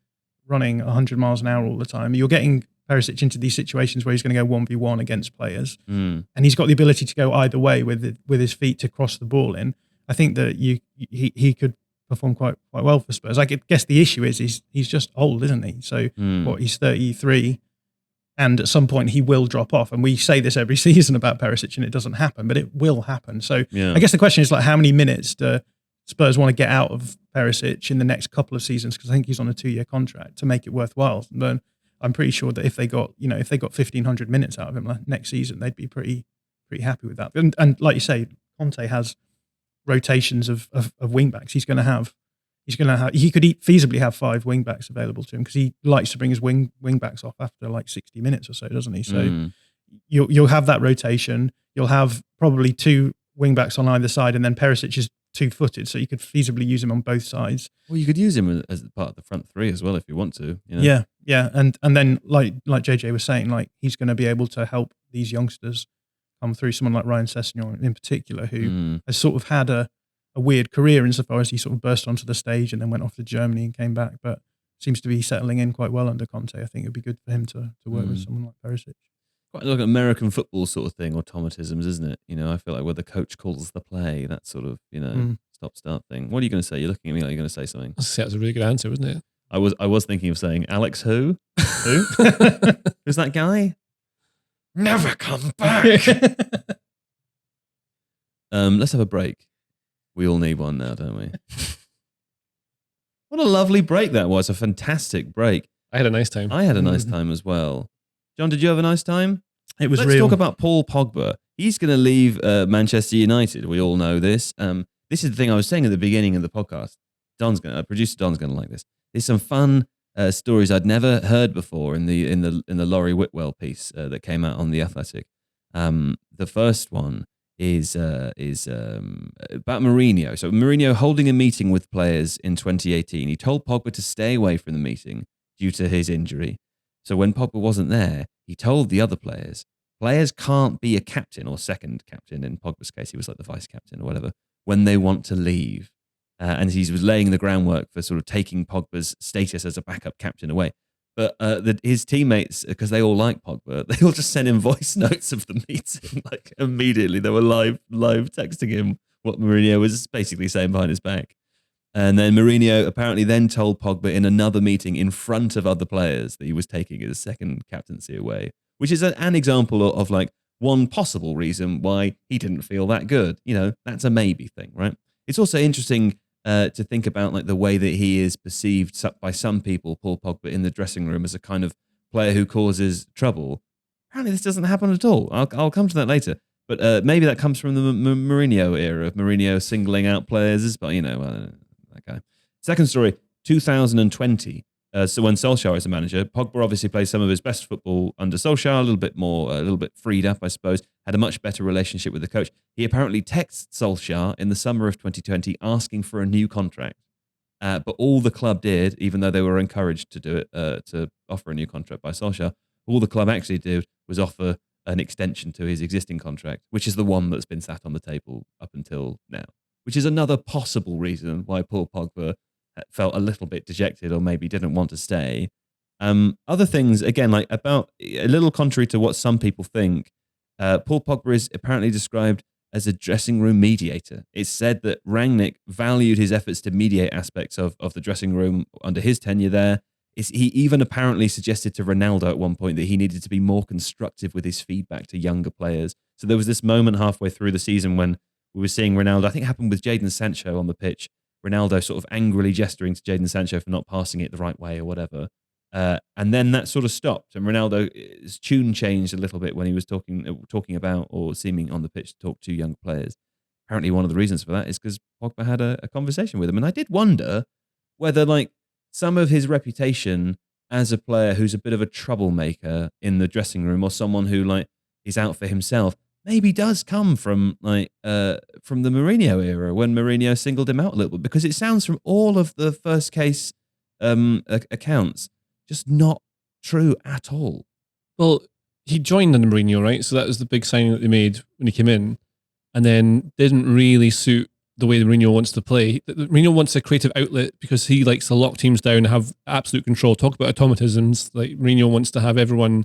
running 100 miles an hour all the time, you're getting Perisic into these situations where he's going to go 1v1 against players, and he's got the ability to go either way with his feet to cross the ball in. I think that he could perform quite well for Spurs. I guess the issue is he's just old, isn't he? So he's 33, and at some point he will drop off. And we say this every season about Perisic, and it doesn't happen, but it will happen. So I guess the question is like, how many minutes do Spurs want to get out of Perisic in the next couple of seasons? Because I think he's on a 2-year contract to make it worthwhile. But I'm pretty sure that if they got 1,500 minutes out of him next season, they'd be pretty happy with that. And like you say, Conte has rotations of wing backs. He's going to have he could feasibly have 5 wing backs available to him because he likes to bring his wing backs off after like 60 minutes or so, doesn't he? So you'll have that rotation. You'll have probably 2 wing backs on either side, and then Perisic is 2-footed, so you could feasibly use him on both sides. Well, you could use him as part of the front 3 as well if you want to. You know? Yeah, and then like JJ was saying, like he's going to be able to help these youngsters come through. Someone like Ryan Sessegnon in particular, who has sort of had a weird career insofar as he sort of burst onto the stage and then went off to Germany and came back, but seems to be settling in quite well under Conte. I think it would be good for him to work with someone like Perisic. Quite like an American football sort of thing, automatisms, isn't it? You know, I feel like where the coach calls the play, that sort of, stop-start thing. What are you going to say? You're looking at me like you're going to say something. That was a really good answer, wasn't it? I was thinking of saying, Alex who? Who? Who's that guy? Never come back. Let's have a break. We all need one now, don't we? What a lovely break that was. A fantastic break. I had a nice time. I had a nice time as well. John, did you have a nice time? It was Let's real. talk about Paul Pogba. He's going to leave Manchester United. We all know this. This is the thing I was saying at the beginning of the podcast. Producer Don's going to like this. There's some fun stories I'd never heard before in the Laurie Whitwell piece that came out on The Athletic. The first one is about Mourinho. So Mourinho holding a meeting with players in 2018. He told Pogba to stay away from the meeting due to his injury. So when Pogba wasn't there, he told the other players can't be a captain or second captain. In Pogba's case, he was like the vice captain or whatever, when they want to leave. And he was laying the groundwork for sort of taking Pogba's status as a backup captain away. But his teammates, because they all like Pogba, they all just sent him voice notes of the meeting. Like immediately, they were live texting him what Mourinho was basically saying behind his back. And then Mourinho apparently then told Pogba in another meeting in front of other players that he was taking his second captaincy away, which is an example of like one possible reason why he didn't feel that good. You know, that's a maybe thing, right? It's also interesting to think about like the way that he is perceived by some people, Paul Pogba, in the dressing room as a kind of player who causes trouble. Apparently this doesn't happen at all. I'll come to that later. But maybe that comes from the Mourinho era of Mourinho singling out players, but that guy. Second story, 2020. So when Solskjaer is a manager, Pogba obviously plays some of his best football under Solskjaer, a little bit freed up, I suppose, had a much better relationship with the coach. He apparently texts Solskjaer in the summer of 2020 asking for a new contract. But all the club did, even though they were encouraged to do it, to offer a new contract by Solskjaer, all the club actually did was offer an extension to his existing contract, which is the one that's been sat on the table up until now, which is another possible reason why Paul Pogba felt a little bit dejected or maybe didn't want to stay. Other things, again, like about a little contrary to what some people think, Paul Pogba is apparently described as a dressing room mediator. It's said that Rangnick valued his efforts to mediate aspects of the dressing room under his tenure there. He even apparently suggested to Ronaldo at one point that he needed to be more constructive with his feedback to younger players. So there was this moment halfway through the season when we were seeing Ronaldo, I think it happened with Jadon Sancho on the pitch, Ronaldo sort of angrily gesturing to Jadon Sancho for not passing it the right way or whatever. And then that sort of stopped, and Ronaldo's tune changed a little bit when he was talking about or seeming on the pitch to talk to young players. Apparently one of the reasons for that is because Pogba had a conversation with him. And I did wonder whether like some of his reputation as a player who's a bit of a troublemaker in the dressing room or someone who like is out for himself maybe does come from the Mourinho era when Mourinho singled him out a little bit, because it sounds from all of the first case accounts just not true at all. Well, he joined under Mourinho, right? So that was the big signing that they made when he came in, and then didn't really suit the way Mourinho wants to play. Mourinho wants a creative outlet because he likes to lock teams down and have absolute control. Talk about automatisms. Like Mourinho wants to have everyone.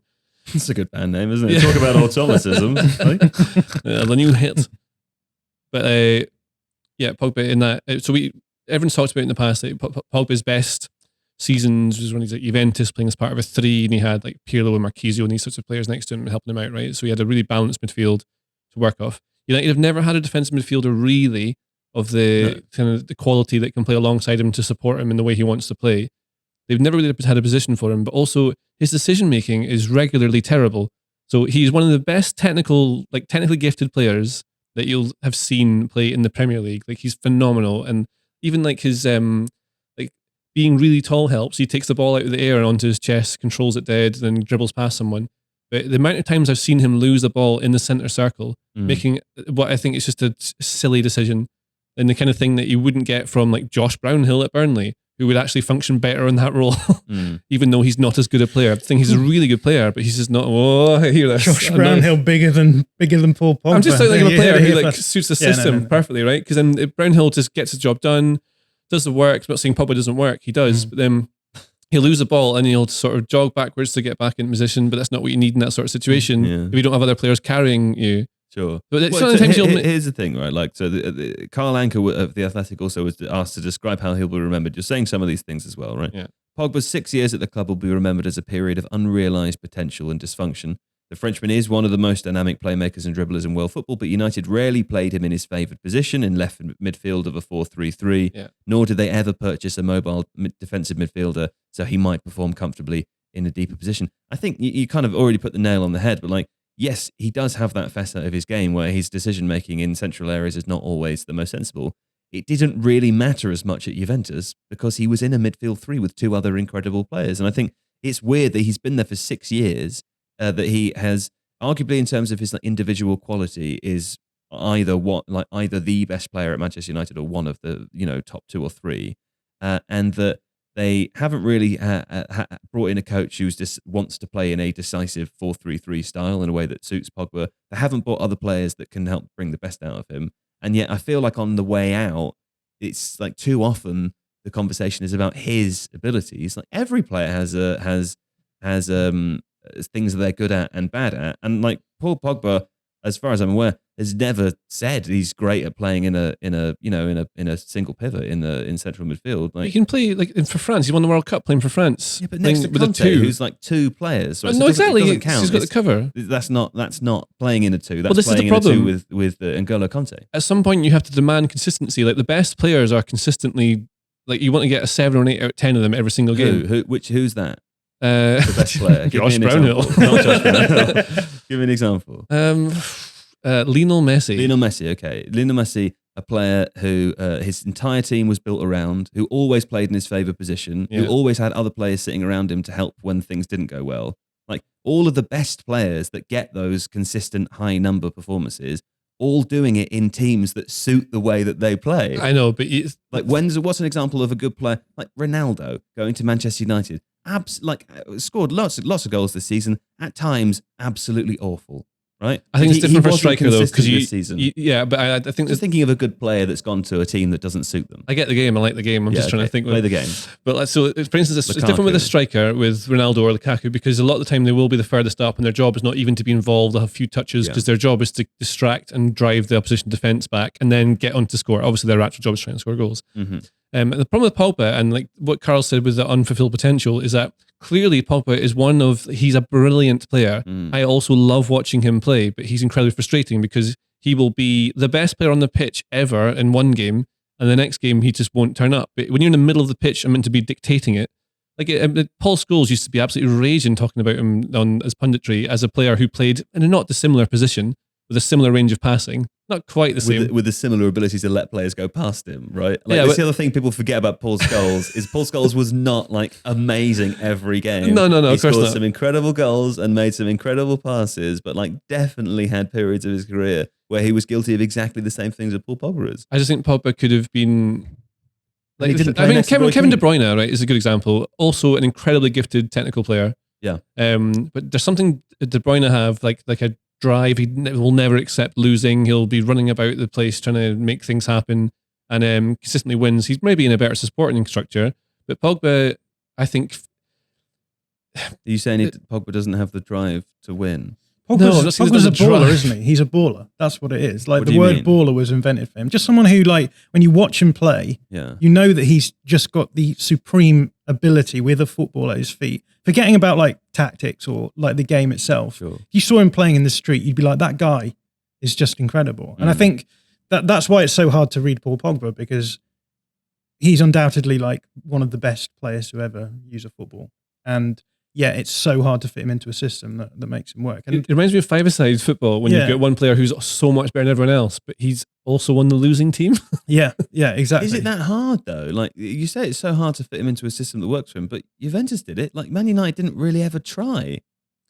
It's a good band name, isn't it? Yeah. Talk about automatisms. The new hit. But Pogba in that. So everyone's talked about in the past that Pogba's best seasons was when he's at Juventus playing as part of a 3, and he had like Pirlo and Marchisio and these sorts of players next to him helping him out, right? So he had a really balanced midfield to work off. United have never had a defensive midfielder really of the kind of the quality that can play alongside him to support him in the way he wants to play. They've never really had a position for him, but also his decision making is regularly terrible. So he's one of the best technically gifted players that you'll have seen play in the Premier League. Like he's phenomenal, and even like his being really tall helps. He takes the ball out of the air and onto his chest, controls it dead, then dribbles past someone. But the amount of times I've seen him lose the ball in the centre circle, making what I think is just a silly decision, and the kind of thing that you wouldn't get from like Josh Brownhill at Burnley, who would actually function better in that role, even though he's not as good a player. I think he's a really good player, but he's just not. Oh, I hear this. Josh Brownhill bigger than Paul Pogba. I'm just thinking of a player who like suits the system perfectly, right? Because then Brownhill just gets his job done, does the work. I'm not saying Pogba doesn't work, he does, but then he'll lose the ball and he'll sort of jog backwards to get back in position, but that's not what you need in that sort of situation if you don't have other players carrying you. Sure. But here's the thing, right? Like, so Carl Anker of The Athletic also was asked to describe how he'll be remembered. You're saying some of these things as well, right? Yeah. Pogba's 6 years at the club will be remembered as a period of unrealised potential and dysfunction. The Frenchman is one of the most dynamic playmakers and dribblers in world football, but United rarely played him in his favoured position in left midfield of a 4-3-3, nor did they ever purchase a mobile defensive midfielder so he might perform comfortably in a deeper position. I think you kind of already put the nail on the head, but like, yes, he does have that facet of his game where his decision-making in central areas is not always the most sensible. It didn't really matter as much at Juventus because he was in a midfield three with two other incredible players. And I think it's weird that he's been there for 6 years, that he has, arguably in terms of his individual quality, is either the best player at Manchester United or one of the top two or three, and that they haven't really brought in a coach who just wants to play in a decisive 4-3-3 style in a way that suits Pogba. They haven't brought other players that can help bring the best out of him. And yet I feel like on the way out, it's like too often the conversation is about his abilities. Like every player has things that they're good at and bad at. And like Paul Pogba, as far as I'm aware, has never said he's great at playing in a single pivot in central midfield. Like, he can play for France. He won the World Cup playing for France. Yeah, but next to Conte, who's like two players. Right? No, exactly. It doesn't count. He's got the cover. That's not playing in a two. That's this playing is the problem. in a two with N'Golo Conte. At some point, you have to demand consistency. Like the best players are consistently, like you want to get a 7 or an 8 out of 10 of them every single game. Who's that? The best player. Josh Brownhill. Not Josh Brownhill. Give me an example. Lionel Messi. Lionel Messi, okay. Lionel Messi, a player who his entire team was built around, who always played in his favoured position, who always had other players sitting around him to help when things didn't go well. Like all of the best players that get those consistent high number performances, all doing it in teams that suit the way that they play. I know, but what's an example of a good player? Like Ronaldo going to Manchester United, scored lots of goals this season. At times, absolutely awful. Right, I think it's different for a striker though, because but I think just thinking of a good player that's gone to a team that doesn't suit them. I get the game. I like the game. I'm just trying to think. Play the game. But so, for instance, it's different with a striker with Ronaldo or Lukaku because a lot of the time they will be the furthest up, and their job is not even to be involved. They'll have a few touches because their job is to distract and drive the opposition defense back, and then get on to score. Obviously, their actual job is trying to score goals. Mm-hmm. And the problem with Pogba and like what Carl said with the unfulfilled potential is that clearly Pogba is he's a brilliant player. I also love watching him play, but he's incredibly frustrating because he will be the best player on the pitch ever in one game, and the next game he just won't turn up. But when you're in the middle of the pitch, I'm meant to be dictating it. Like Paul Scholes used to be absolutely raging talking about him as punditry as a player who played in a not dissimilar position with a similar range of passing. Not quite the same. With the similar ability to let players go past him, right? Like, that's the other thing people forget about Paul Scholes is Paul Scholes was not like amazing every game. No, he scored some incredible goals and made some incredible passes, but like definitely had periods of his career where he was guilty of exactly the same things that Paul Pogba is. I just think Pogba could have been... Kevin De Bruyne, right, is a good example. Also an incredibly gifted technical player. Yeah. But there's something De Bruyne have, like a drive. He will never accept losing. He'll be running about the place trying to make things happen and consistently wins. He's maybe in a better supporting structure, but Pogba, I think... Are you saying Pogba doesn't have the drive to win? Pogba's a baller, isn't he? He's a baller. That's what it is. Like the word baller was invented for him. Just someone who, like, when you watch him play, you know that he's just got the supreme ability with a football at his feet. Forgetting about like tactics or like the game itself. Sure. If you saw him playing in the street, you'd be like, that guy is just incredible. And I think that's why it's so hard to read Paul Pogba, because he's undoubtedly like one of the best players to ever use a football. And yet it's so hard to fit him into a system that makes him work. And it reminds me of five-a-side football when you've got one player who's so much better than everyone else, but he's also on the losing team. yeah, exactly. Is it that hard though? Like you say, it's so hard to fit him into a system that works for him, but Juventus did it. Like Man United didn't really ever try.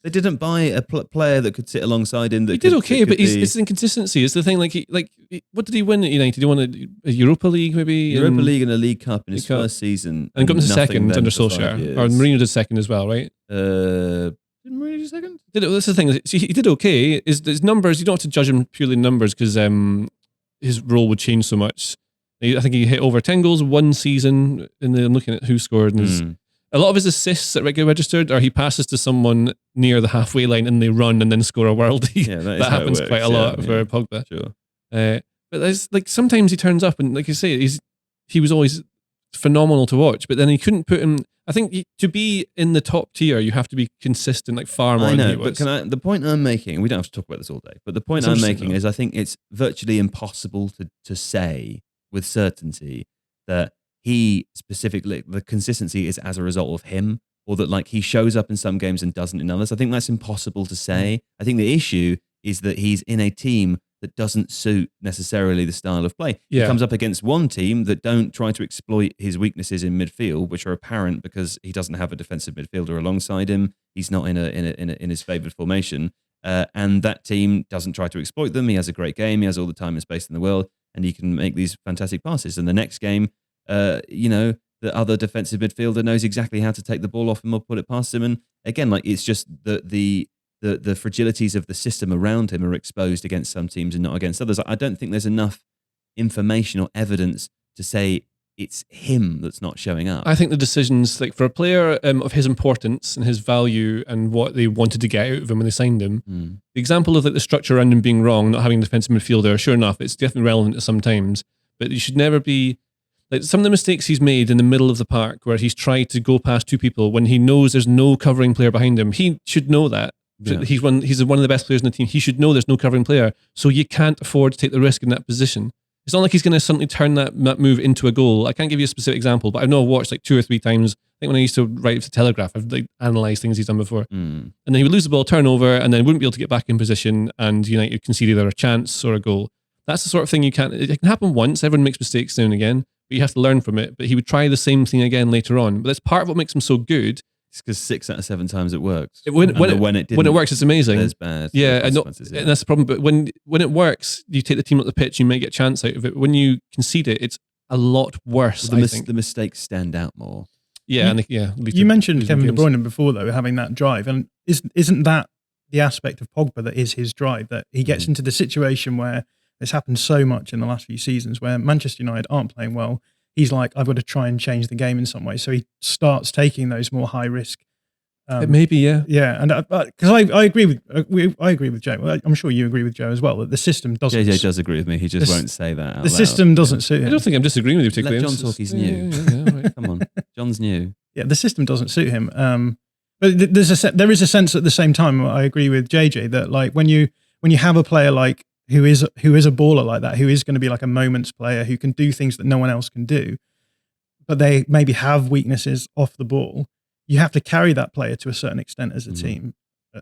They didn't buy a player that could sit alongside him. He did okay, but it's inconsistency. It's the thing. What did he win at United? He won a Europa League, maybe Europa League and a League Cup in his first season, and got him to second under Solskjaer. Or Mourinho did second as well, right? Did Mourinho do second? That's the thing. He did okay. His numbers, you don't have to judge him purely in numbers because his role would change so much. I think he hit over 10 goals one season. I'm looking at who scored. And a lot of his assists that regularly registered are he passes to someone near the halfway line and they run and then score a worldie. Yeah, that happens quite a lot for Pogba. Sure. But there's sometimes he turns up and like you say, he was always phenomenal to watch, but then he couldn't put him. I think to be in the top tier, you have to be consistent, like far more. I know, than he was. but the point I'm making, we don't have to talk about this all day, but the point I'm making is I think it's virtually impossible to say with certainty that he specifically, the consistency is as a result of him, or that like he shows up in some games and doesn't in others. I think that's impossible to say. I think the issue is that he's in a team that doesn't suit necessarily the style of play. He comes up against one team that don't try to exploit his weaknesses in midfield, which are apparent because he doesn't have a defensive midfielder alongside him. He's not in his favoured formation, and that team doesn't try to exploit them. He has a great game. He has all the time and space in the world, and he can make these fantastic passes. And the next game, the other defensive midfielder knows exactly how to take the ball off him or put it past him. And again, like it's just the fragilities of the system around him are exposed against some teams and not against others. I don't think there's enough information or evidence to say it's him that's not showing up. I think the decisions, like for a player of his importance and his value and what they wanted to get out of him when they signed him, the example of like the structure around him being wrong, not having a defensive midfielder, sure enough, it's definitely relevant at some times, but you should never be like some of the mistakes he's made in the middle of the park where he's tried to go past two people when he knows there's no covering player behind him. He should know that. Yeah. He's one of the best players in the team. He should know there's no covering player. So you can't afford to take the risk in that position. It's not like he's going to suddenly turn that move into a goal. I can't give you a specific example, but I know I've watched like 2 or 3 times. I think when I used to write for Telegraph, I've like analysed things he's done before. And then he would lose the ball, turnover, and then wouldn't be able to get back in position, and United concede either a chance or a goal. That's the sort of thing it can happen once. Everyone makes mistakes now and again, but you have to learn from it. But he would try the same thing again later on. But that's part of what makes him so good. It's because 6 out of 7 times it works. When it works, it's amazing. There's bad. Yeah, and that's the problem. But when it works, you take the team up the pitch, you may get a chance out of it. When you concede it, it's a lot worse. Well, the mistakes stand out more. Yeah, you mentioned Kevin De Bruyne before, though, having that drive, and isn't that the aspect of Pogba that is his drive? That he gets into the situation where it's happened so much in the last few seasons, where Manchester United aren't playing well. He's like, I've got to try and change the game in some way. So he starts taking those more high risk. Maybe, yeah. Yeah, and because I agree with Joe. I'm sure you agree with Joe as well that the system doesn't. JJ does agree with me. He just won't say that. The system doesn't suit him. I don't think I'm disagreeing with you particularly. Let John talk. He's new. Right. Come on, John's new. Yeah, the system doesn't suit him. But there is a sense at the same time. I agree with JJ that like when you have a player like who is a baller like that, who is going to be like a moments player, who can do things that no one else can do, but they maybe have weaknesses off the ball. You have to carry that player to a certain extent as a team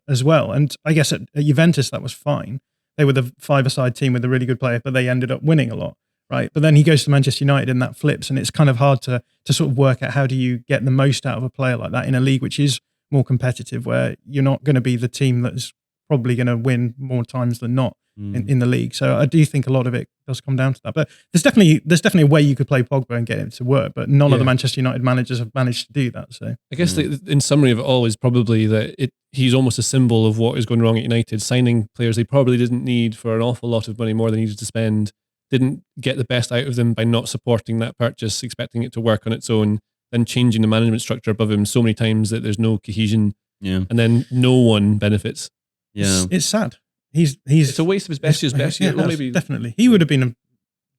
as well. And I guess at Juventus, that was fine. They were the 5-a-side team with a really good player, but they ended up winning a lot, right? But then he goes to Manchester United and that flips, and it's kind of hard to sort of work out how do you get the most out of a player like that in a league which is more competitive, where you're not going to be the team that's probably going to win more times than not in the league. So I do think a lot of it does come down to that. But there's definitely a way you could play Pogba and get it to work, but none of the Manchester United managers have managed to do that. So I guess in summary of it all is probably that he's almost a symbol of what is going wrong at United, signing players they probably didn't need for an awful lot of money, more than needed to spend, didn't get the best out of them by not supporting that purchase, expecting it to work on its own, then changing the management structure above him so many times that there's no cohesion, and then no one benefits. Yeah, it's sad. It's a waste of his best years. Maybe definitely he would have been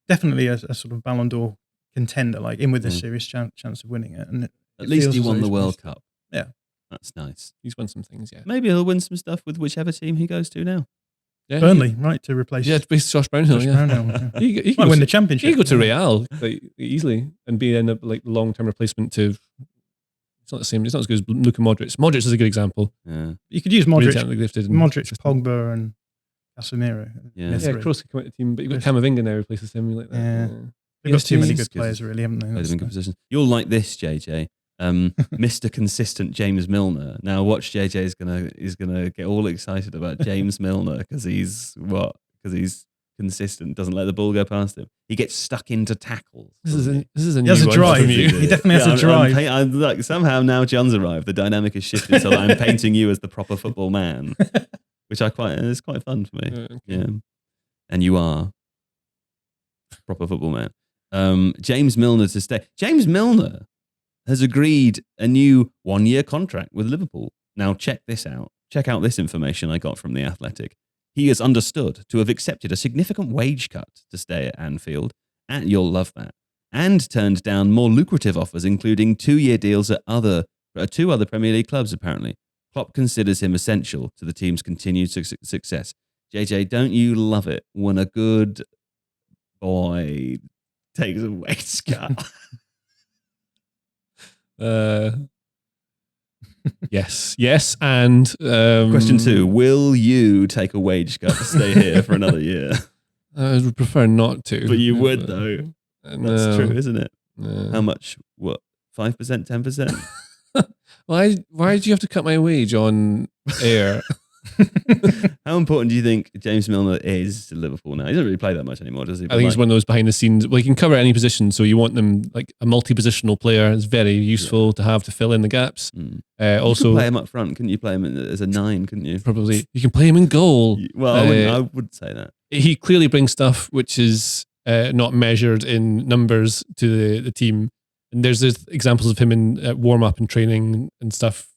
definitely a sort of Ballon d'Or contender, like in with a serious chance of winning it. And at least he won the World Cup. Yeah, that's nice. He's won some things. Yeah, maybe he'll win some stuff with whichever team he goes to now. Yeah, Burnley, right, to replace Josh Brownhill. He might win the championship. He could go to Real like, easily and be in a like long-term replacement to It's not the same. It's not as good as Luka Modric. Modric is a good example. Yeah. You could use Really Modric, technically gifted. Pogba, and Casemiro. Yeah. Yeah, Kroos could come out the team, but you've got Camavinga now replaces him. Like that. Yeah. They've got too many Yes, good players, really, haven't they? Played him in good position. You'll like this, JJ. Mr. Consistent James Milner. Now watch JJ is gonna get all excited about James Milner because he's consistent, doesn't let the ball go past him. He gets stuck into tackles. This is a He new has a one drive. from you. He definitely has a drive. I'm like, somehow now John's arrived. The dynamic has shifted, so I'm painting you as the proper football man, which it's quite fun for me. Okay. Yeah, and you are proper football man. James Milner to stay. James Milner has agreed a new 1-year contract with Liverpool. Now check this out. Check out this information I got from The Athletic. He is understood to have accepted a significant wage cut to stay at Anfield, and you'll love that, and turned down more lucrative offers, including 2-year deals at two other Premier League clubs, apparently. Klopp considers him essential to the team's continued success. JJ, don't you love it when a good boy takes a wage cut? Yes, and Question 2: will you take a wage cut to stay here for another year? I would prefer not to, But you would, though. That's true, isn't it? No. How much? What? 5%? 10%? Why do you have to cut my wage on air? How important do you think James Milner is to Liverpool now? He doesn't really play that much anymore, does he? I think he's one of those behind the scenes. Well, he can cover any position, so you want them like a multi-positional player. It's very useful to have to fill in the gaps. You Also, could play him up front, couldn't you? Play him as a 9, couldn't you? probably you can play him in goal. Well, I would say that. He clearly brings stuff which is not measured in numbers to the team. And there's examples of him in warm-up and training and stuff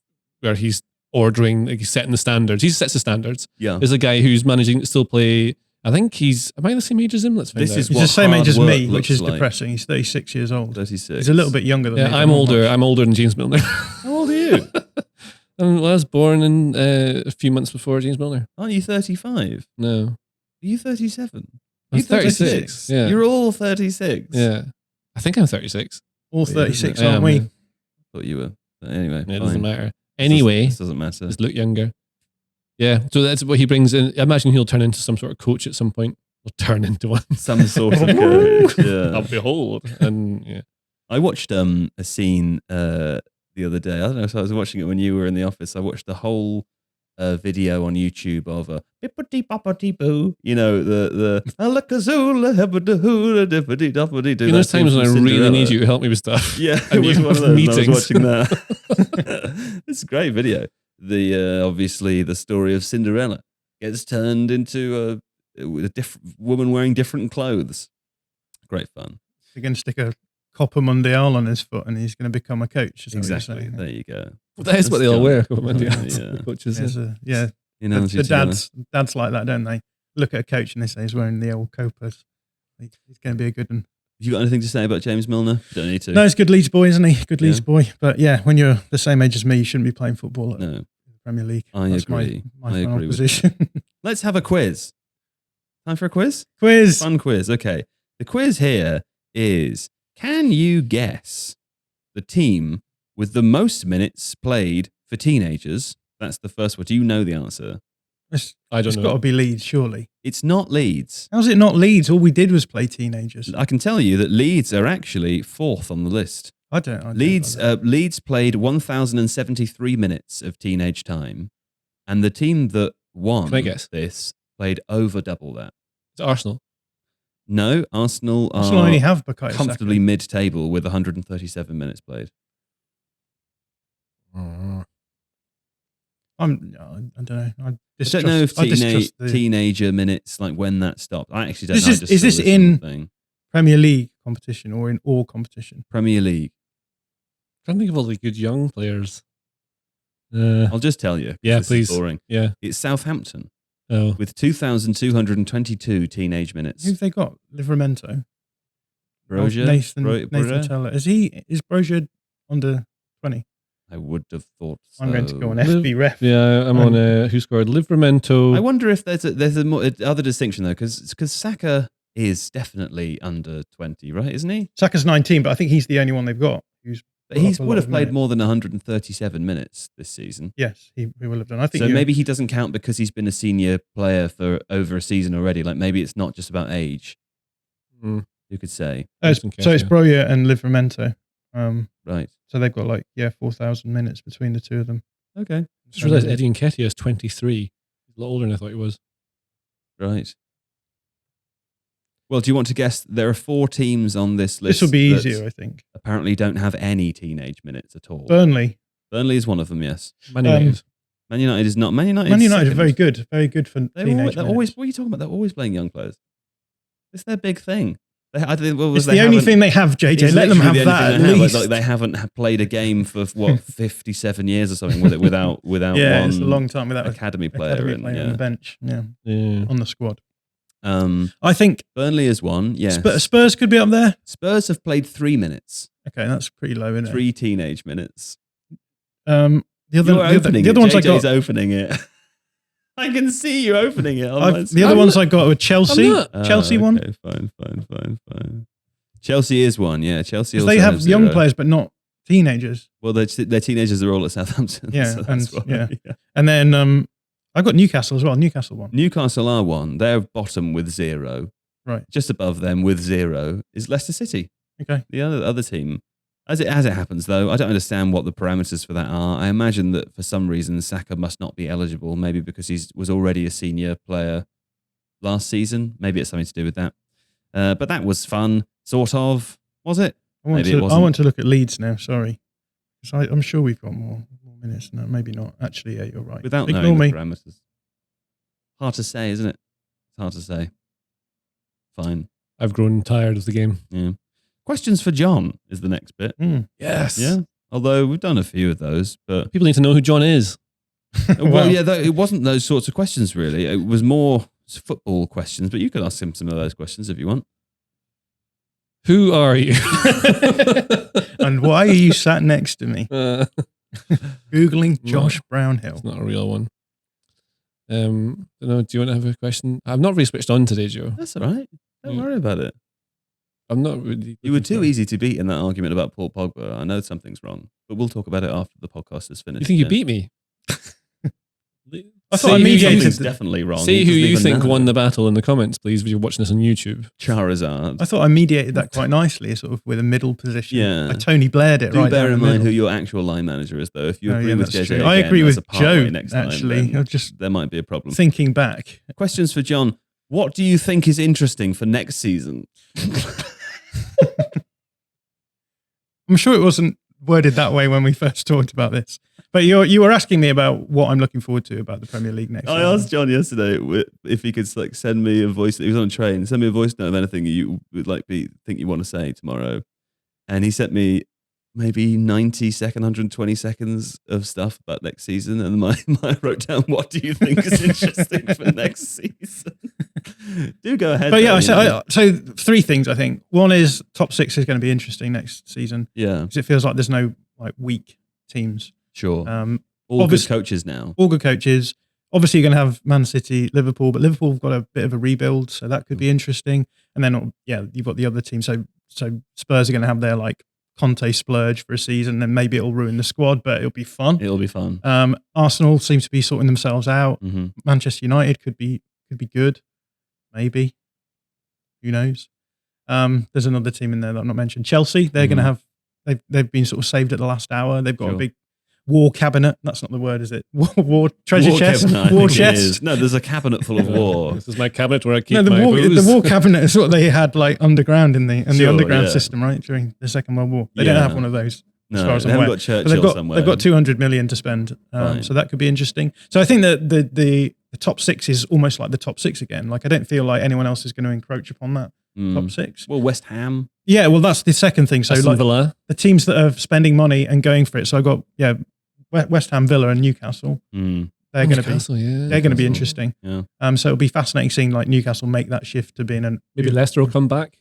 where he's ordering, like he's setting the standards. He sets the standards. Yeah. There's a guy who's managing to still play. I think am I the same age as him? Let's find out. This is He's what the same age hard as work me, which looks is like. depressing. He's 36 years old. 36. He's a little bit younger than me. Yeah, but I'm not older. much. I'm older than James Milner. How old are you? I was born in a few months before James Milner. Aren't you 35? No, Are you 37? I'm You 36. Yeah, You're all 36. yeah. I think I'm 36. All 36, I aren't am, we? yeah. Thought you were. But anyway, Yeah, it fine. doesn't matter. Anyway, This doesn't matter. just look younger. Yeah, so that's what he brings in. I imagine he'll turn into some sort of coach at some point. Or turn into one. Some sort of coach. Yeah. Behold. And yeah. I watched a scene the other day. I don't know, so I was watching it when you were in the office. I watched the whole video on YouTube of bippity boppity boo. You know, the alakazoola hebadahoola dippity doppity doo. You know, there's times when I really need you to help me with stuff. Yeah, And it was you one of have those. meetings. I was watching that. It's a great video. The obviously the story of Cinderella gets turned into a different woman wearing different clothes. Great fun. They're going to stick a Copa Mundial on his foot and he's going to become a coach. Is that what you're Exactly. saying? There you go. That is what they all wear. Yeah. Coaches. Yeah. You know, The dads like that, don't they? Look at a coach and they say he's wearing the old Copas. He's going to be a good one. You got anything to say about James Milner? Don't need to. No, he's a good Leeds boy, isn't he? Good Leeds boy. But yeah, when you're the same age as me, you shouldn't be playing football at No. the Premier League. I That's agree. My I final agree with position. Let's have a quiz. Time for a quiz? Quiz. Fun quiz. Okay. The quiz here is: can you guess the team with the most minutes played for teenagers? That's the first one. Do you know the answer? I don't It's know. got to be Leeds, surely. It's not Leeds. How's it not Leeds? All we did was play teenagers. I can tell you that Leeds are actually 4th on the list. I don't Leeds like that. Leeds played 1,073 minutes of teenage time, and the team that won Can I guess? this played over double that. It's Arsenal. No, Arsenal are Arsenal only have Bukayo comfortably Saka. mid-table with 137 minutes played. I don't know. I don't know if teenager minutes, like when that stopped. I actually don't know. Is this in Premier League competition or in all competition? Premier League? I'm trying to think of all the good young players. I'll just tell you. Yeah, this is please. boring. Yeah. It's Southampton Oh. with 2,222 teenage minutes. Who've they got? Livramento. Brozier? Nathan Brozier? Teller. Is Brozier under 20? I would have thought so. I'm going to go on FB ref. Yeah, I'm on who scored Livramento. I wonder if there's a more other distinction though, because Saka is definitely under 20, right? Isn't he? Saka's 19, but I think he's the only one they've got who's But he would have played more than 137 minutes this season. Yes, he will have done. I think so. Maybe he doesn't count because he's been a senior player for over a season already. Like maybe it's not just about age. Who could say? It's Broja and Livramento. Right. So they've got 4,000 minutes between the two of them. Okay. Just realised Eddie Nketiah is 23. He's a lot older than I thought he was. Right. Well, do you want to guess? There are 4 teams on this list. This will be easier, I think. Apparently don't have any teenage minutes at all. Burnley is one of them, yes. Man United. Man United is not. Man United are very good. Very good for teenage they're always. What are you talking about? They're always playing young players. It's their big thing. It's the only thing they have, JJ. Let them have that at least. They haven't played a game for, 57 years or something without yeah, it's a long time without academy player on the bench. Yeah, on the squad. I think Burnley is one. Yes, Spurs could be up there. Spurs have played 3 minutes. Okay, that's pretty low, isn't it? 3 teenage minutes. The other ones I got. Opening it. I can see you opening it. The other ones I got were Chelsea. Chelsea okay, one. Fine. Chelsea is one. Yeah, Chelsea. Also they have young players, but not teenagers. Well, their teenagers are all at Southampton. Yeah, so yeah. And then I got Newcastle as well. Newcastle one. Newcastle are one. They're bottom with 0. Right. Just above them with 0 is Leicester City. Okay. The other team. As it happens, though, I don't understand what the parameters for that are. I imagine that for some reason Saka must not be eligible, maybe because he was already a senior player last season. Maybe it's something to do with that. But that was fun, sort of. Was it? I want to look at Leeds now, sorry. I'm sure we've got more minutes than that. Maybe not. Actually, yeah, you're right. Without knowing the parameters. Hard to say, isn't it? It's hard to say. Fine. I've grown tired of the game. Yeah. Questions for John is the next bit. Yes. Yeah. Although we've done a few of those, but people need to know who John is. It wasn't those sorts of questions really. It was more football questions, but you could ask him some of those questions if you want. Who are you? And why are you sat next to me? Googling Josh Brownhill. It's not a real one. Don't know. Do you want to have a question? I'm not really switched on today, Joe. That's all right. Don't worry about it. I'm not really. You were too easy to beat in that argument about Paul Pogba. I know something's wrong, but we'll talk about it after the podcast is finished. You think you beat me? I thought I mediated. Definitely wrong. See who you think won the battle in the comments, please, if you're watching this on YouTube. Charizard. I thought I mediated that quite nicely, sort of with a middle position. Yeah. I Tony Blaired it. Right. Bear in mind who your actual line manager is, though. If you agree with JJ, I agree with Joe. Next actually, time, there might be a problem. Thinking back. Questions for John. What do you think is interesting for next season? I'm sure it wasn't worded that way when we first talked about this. But you were asking me about what I'm looking forward to about the Premier League next season. I asked John yesterday if he could send me a voice. He was on a train. Send me a voice note of anything you would think you want to say tomorrow, and he sent me maybe 90 seconds, 120 seconds of stuff about next season, and I wrote down, what do you think is interesting for next season? Do go ahead. But yeah, so 3 things I think. One is top 6 is going to be interesting next season. Yeah, because it feels like there's no weak teams. Sure. All good coaches now. All good coaches. Obviously, you're going to have Man City, Liverpool, but Liverpool have got a bit of a rebuild, so that could be interesting. And then, you've got the other team. So Spurs are going to have their Conte splurge for a season, then maybe it'll ruin the squad, but it'll be fun. It'll be fun. Arsenal seems to be sorting themselves out. Mm-hmm. Manchester United could be good, maybe. Who knows? There's another team in there that I've not mentioned. Chelsea. They're going to have. They've been sort of saved at the last hour. They've got a big war cabinet. That's not the word, is it? War treasure chest. Cabinet, war chest. No, there's a cabinet full of war. This is my cabinet where I keep the my booze. The war cabinet is what they had underground in the underground system, right, during the Second World War. They don't have one of those. No, as far as they I'm haven't aware. got Churchill somewhere. They've got 200 million to spend, so that could be interesting. So I think that the top 6 is almost like the top 6 again. I don't feel like anyone else is going to encroach upon that top 6. Well, West Ham. Yeah, well, that's the second thing. So Villa. The teams that are spending money and going for it. So I've got West Ham, Villa, and Newcastle. They're going to be interesting. Yeah. So it'll be fascinating seeing Newcastle make that shift to being maybe Leicester will come back.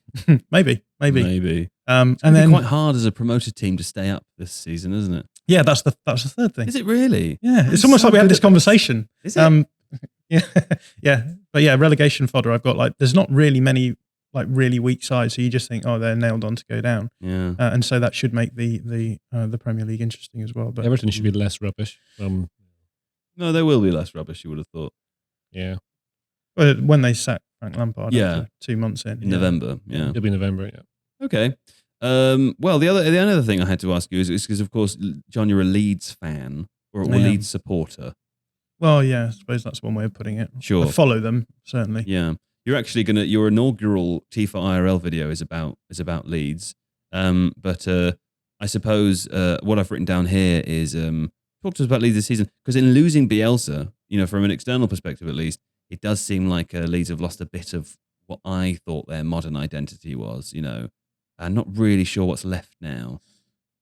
maybe. And then quite hard as a promoted team to stay up this season, isn't it? Yeah, that's the third thing. Is it really? Yeah, it's almost like we had this conversation. Is it? Yeah. But relegation fodder. I've got there's not really many like really weak sides, so you just think, oh, they're nailed on to go down. Yeah. And so that should make the Premier League interesting as well. But Everton should be less rubbish. No, there will be less rubbish, you would have thought. Yeah. well, when they sacked Frank Lampard Yeah. after 2 months in November, yeah. It'll be November, yeah. Okay. Well, the other thing I had to ask you is because, of course, John, you're a Leeds fan or a I am. Leeds supporter. Well, yeah, I suppose that's one way of putting it. Sure. I follow them, certainly. Yeah. You're actually your inaugural Tifo IRL video is about Leeds. But I suppose what I've written down here is talk to us about Leeds this season, because in losing Bielsa, from an external perspective at least, it does seem like Leeds have lost a bit of what I thought their modern identity was. I'm not really sure what's left now.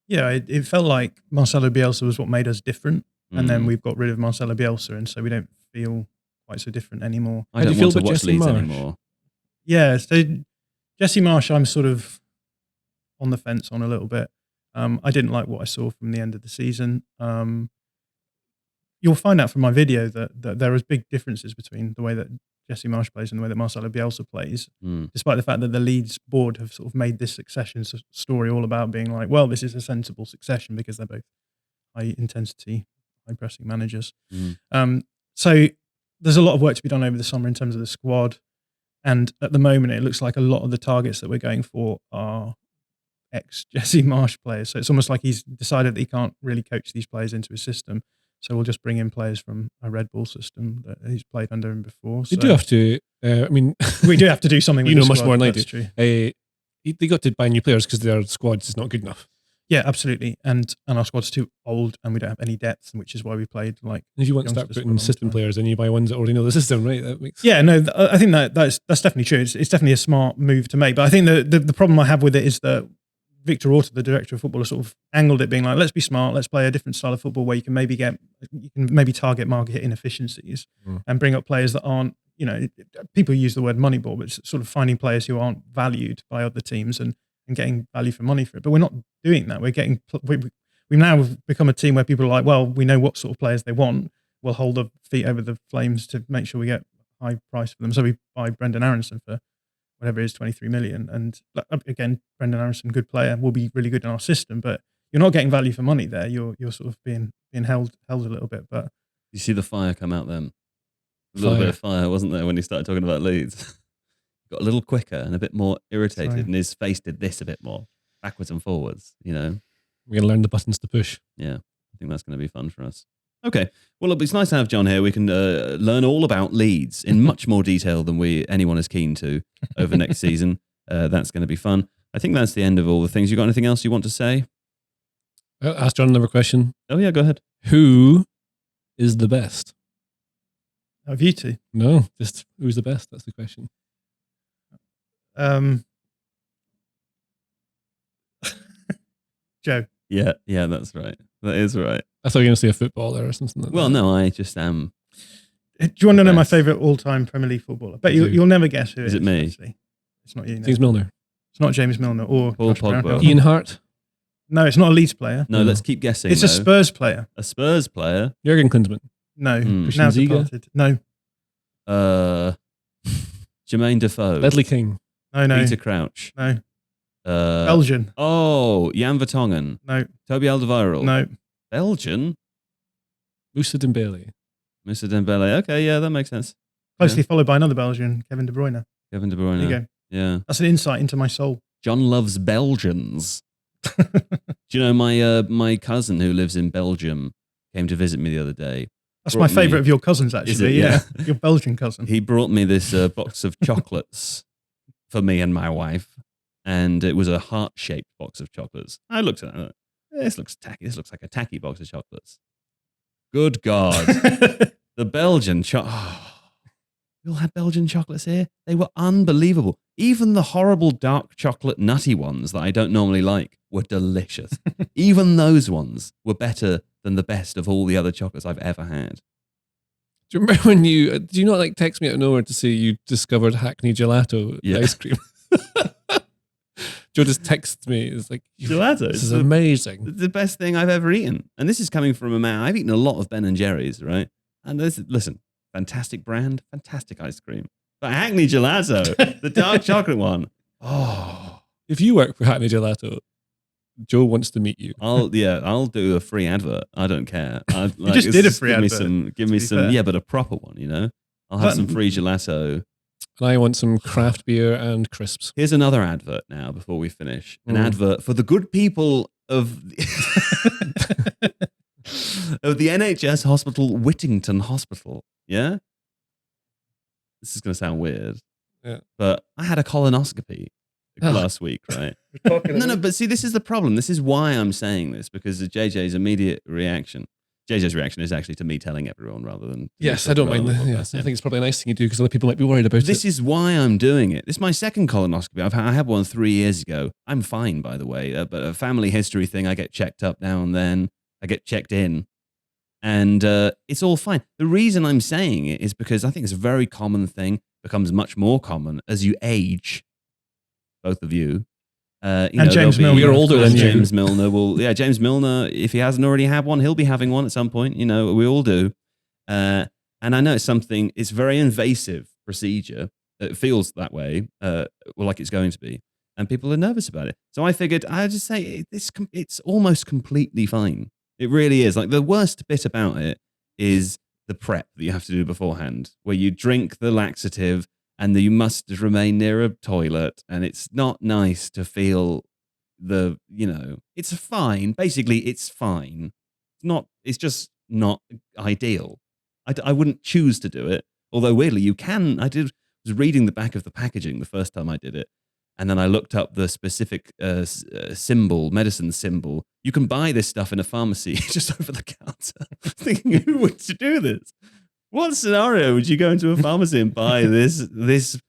Yeah, it felt like Marcelo Bielsa was what made us different, and then we've got rid of Marcelo Bielsa, and so we don't feel quite so different anymore. I don't want to watch Leeds anymore. Yeah, so Jesse Marsch, I'm sort of on the fence on a little bit. I didn't like what I saw from the end of the season. You'll find out from my video that there is big differences between the way that Jesse Marsch plays and the way that Marcelo Bielsa plays, despite the fact that the Leeds board have sort of made this succession story all about being like, well, this is a sensible succession because they're both high intensity, high pressing managers. So there's a lot of work to be done over the summer in terms of the squad. And at the moment, it looks like a lot of the targets that we're going for are ex-Jesse Marsch players. So it's almost like he's decided that he can't really coach these players into his system. So we'll just bring in players from a Red Bull system that he's played under him before. You do have to, we do have to do something with you know the much squad, more than I that's do. true. They got to buy new players because their squad is not good enough. Yeah, absolutely. And our squad's too old and we don't have any depth, which is why we played like. And if you want to start putting system players in, you buy ones that already know the system, right? That makes Yeah, no, I think that's definitely true. It's definitely a smart move to make. But I think the problem I have with it is that Victor Orta, the director of football, has sort of angled it being like, let's be smart, let's play a different style of football where you can maybe target market inefficiencies and bring up players that aren't, people use the word moneyball, but it's sort of finding players who aren't valued by other teams and getting value for money for it. But we're not doing that. We've now become a team where people are like, well, we know what sort of players they want. We'll hold the feet over the flames to make sure we get high price for them. So we buy Brendan Aronson for whatever it is, 23 million. And again, Brendan Aronson, good player, will be really good in our system, but you're not getting value for money there. You're sort of being held a little bit. But you see the fire come out then? A little bit of fire, wasn't there, when he started talking about Leeds? Got a little quicker and a bit more irritated, and his face did this a bit more, backwards and forwards, We're going to learn the buttons to push. Yeah, I think that's going to be fun for us. Okay, well, it's nice to have John here. We can learn all about Leeds in much more detail than anyone is keen to over next season. That's going to be fun. I think that's the end of all the things. You got anything else you want to say? Ask John another question. Oh, yeah, go ahead. Who is the best? Have you two? No, just who's the best? That's the question. Joe. Yeah, that's right. That is right. I thought you were going to say a footballer or something like that. Well, no, I just am. Do you want to know my favourite all-time Premier League footballer? But you'll never guess who it is. Is it me? Actually. It's not you. No. James Milner. It's not James Milner or Paul Josh Brown. Pogba. Ian Hart. No, it's not a Leeds player. No, let's keep guessing. It's a Spurs player. A Spurs player? Jurgen Klinsmann. No. Christian Now Ziga? departed. No. Jermaine Defoe. Ledley King. No. Peter Crouch. No. Belgian. Oh, Jan Vertonghen. No. Toby Alderweireld. No. Belgian? Moussa Dembele. Mr. Dembele. Okay, yeah, that makes sense. Closely followed by another Belgian, Kevin De Bruyne. Kevin De Bruyne. There you go. Yeah. That's an insight into my soul. John loves Belgians. Do you know my cousin who lives in Belgium came to visit me the other day? That's my favourite of your cousins, actually. Is it? Yeah. Your Belgian cousin. He brought me this box of chocolates for me and my wife, and it was a heart-shaped box of chocolates. I looked at it. This looks tacky. This looks like a tacky box of chocolates. Good God. The Belgian we all had Belgian chocolates here. They were unbelievable. Even the horrible dark chocolate nutty ones that I don't normally like were delicious. Even those ones were better than the best of all the other chocolates I've ever had. Do you remember when do you not text me out of nowhere to say you discovered Hackney Gelato ice cream? Joe just texts me. It's like, Gelato? This is amazing. The best thing I've ever eaten. And this is coming from a man. I've eaten a lot of Ben & Jerry's, right? And listen, fantastic brand, fantastic ice cream. But Hackney Gelato, the dark chocolate one. Oh, If you work for Hackney Gelato, Joe wants to meet you. I'll do a free advert. I don't care. You just did a free advert. Give me some, fair. but a proper one. I'll have some free gelato. And I want some craft beer and crisps. Here's another advert now before we finish. An advert for the good people of of the NHS hospital, Whittington Hospital. Yeah? This is going to sound weird. Yeah. But I had a colonoscopy last week, right? No, but see, this is the problem. This is why I'm saying this, because of JJ's immediate reaction. JJ's reaction is actually to me telling everyone rather than... Yes, I don't mind. I think it's probably a nice thing you do because other people might be worried about it. This is why I'm doing it. This is my second colonoscopy. I had one 3 years ago. I'm fine, by the way, but a family history thing, I get checked up now and then. I get checked in. And it's all fine. The reason I'm saying it is because I think it's a very common thing, becomes much more common as you age, both of you. And James Milner. We're older than James Milner will, James Milner, if he hasn't already had one, he'll be having one at some point. We all do. And I know it's very invasive procedure. It feels that way, like it's going to be. And people are nervous about it. So I figured I'd just say it's almost completely fine. It really is. Like the worst bit about it is the prep that you have to do beforehand, where you drink the laxative and you must remain near a toilet, and it's not nice to feel it's fine. Basically, it's fine. It's just not ideal. I wouldn't choose to do it, although weirdly you can. I was reading the back of the packaging the first time I did it, and then I looked up the specific medicine symbol. You can buy this stuff in a pharmacy just over the counter. Thinking, who would do this? What scenario would you go into a pharmacy and buy this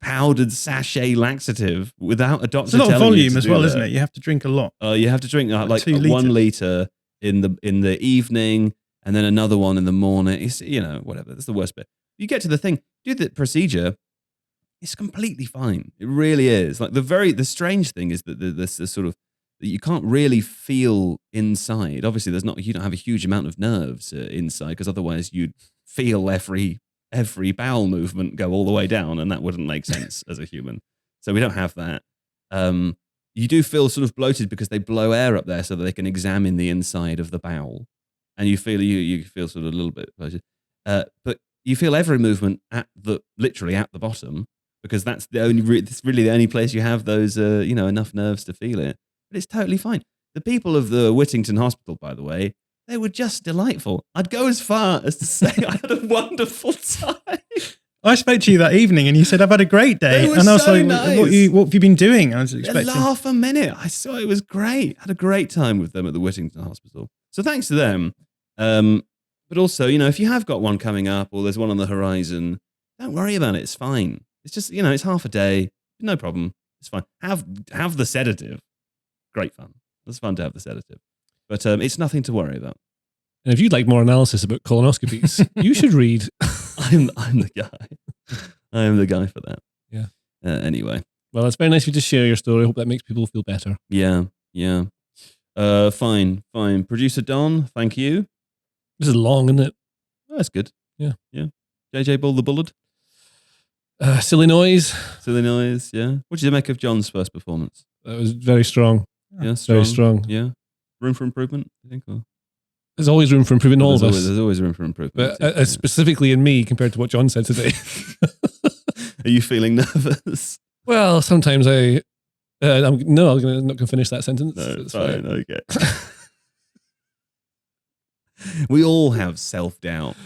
powdered sachet laxative without a doctor? It's a lot of telling volume you as well, isn't it? You have to drink a lot. You have to drink like 2 1 litres. liter in the evening, and then another one in the morning. It's whatever. That's the worst bit. You get to the thing, do the procedure. It's completely fine. It really is. Like the strange thing is that the sort of you can't really feel inside. Obviously, you don't have a huge amount of nerves inside, because otherwise you'd feel every bowel movement go all the way down, and that wouldn't make sense as a human. So we don't have that. You do feel sort of bloated because they blow air up there so that they can examine the inside of the bowel, and you feel sort of a little bit bloated. But you feel every movement literally at the bottom, because that's it's really the only place you have those enough nerves to feel it. But it's totally fine. The people of the Whittington Hospital, by the way, they were just delightful. I'd go as far as to say I had a wonderful time. I spoke to you that evening and you said, I've had a great day. They were And I was so like, nice. what have you been doing? I was They expecting. laugh a minute. I saw it was great. Had a great time with them at the Whittington Hospital. So thanks to them. But also, if you have got one coming up or there's one on the horizon, don't worry about it. It's fine. It's just, it's half a day. No problem. It's fine. Have the sedative. Great fun. It's fun to have the sedative. But it's nothing to worry about. And if you'd like more analysis about colonoscopies, you should read. I'm the guy. I am the guy for that. Yeah. Anyway. Well, it's very nice of you to share your story. I hope that makes people feel better. Yeah. Fine. Producer Don, thank you. This is long, isn't it? Oh, that's good. Yeah. JJ Bull the Bullard. Silly noise. Silly noise, yeah. What did you make of John's first performance? That was very strong. Yeah, Very strong. Yeah. Room for improvement, you think? Or? There's always room for improvement in all of us. There's always room for improvement. But specifically in me compared to what John said today. Are you feeling nervous? Well, sometimes I'm not going to finish that sentence. No, It's fine, okay. We all have self-doubt.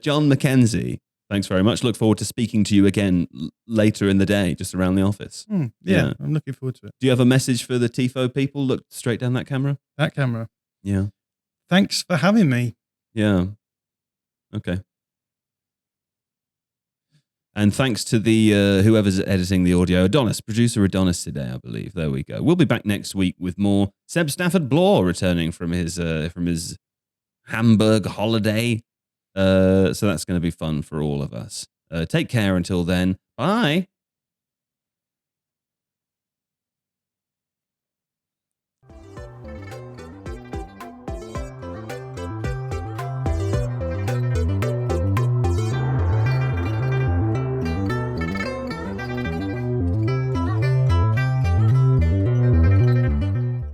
Jon Mackenzie, thanks very much. Look forward to speaking to you again later in the day, just around the office. Yeah, I'm looking forward to it. Do you have a message for the Tifo people? Look straight down that camera. That camera. Yeah. Thanks for having me. Yeah. Okay. And thanks to the whoever's editing the audio, producer Adonis today, I believe. There we go. We'll be back next week with more. Seb Stafford Bloor returning from his Hamburg holiday. So that's going to be fun for all of us. Take care until then. Bye.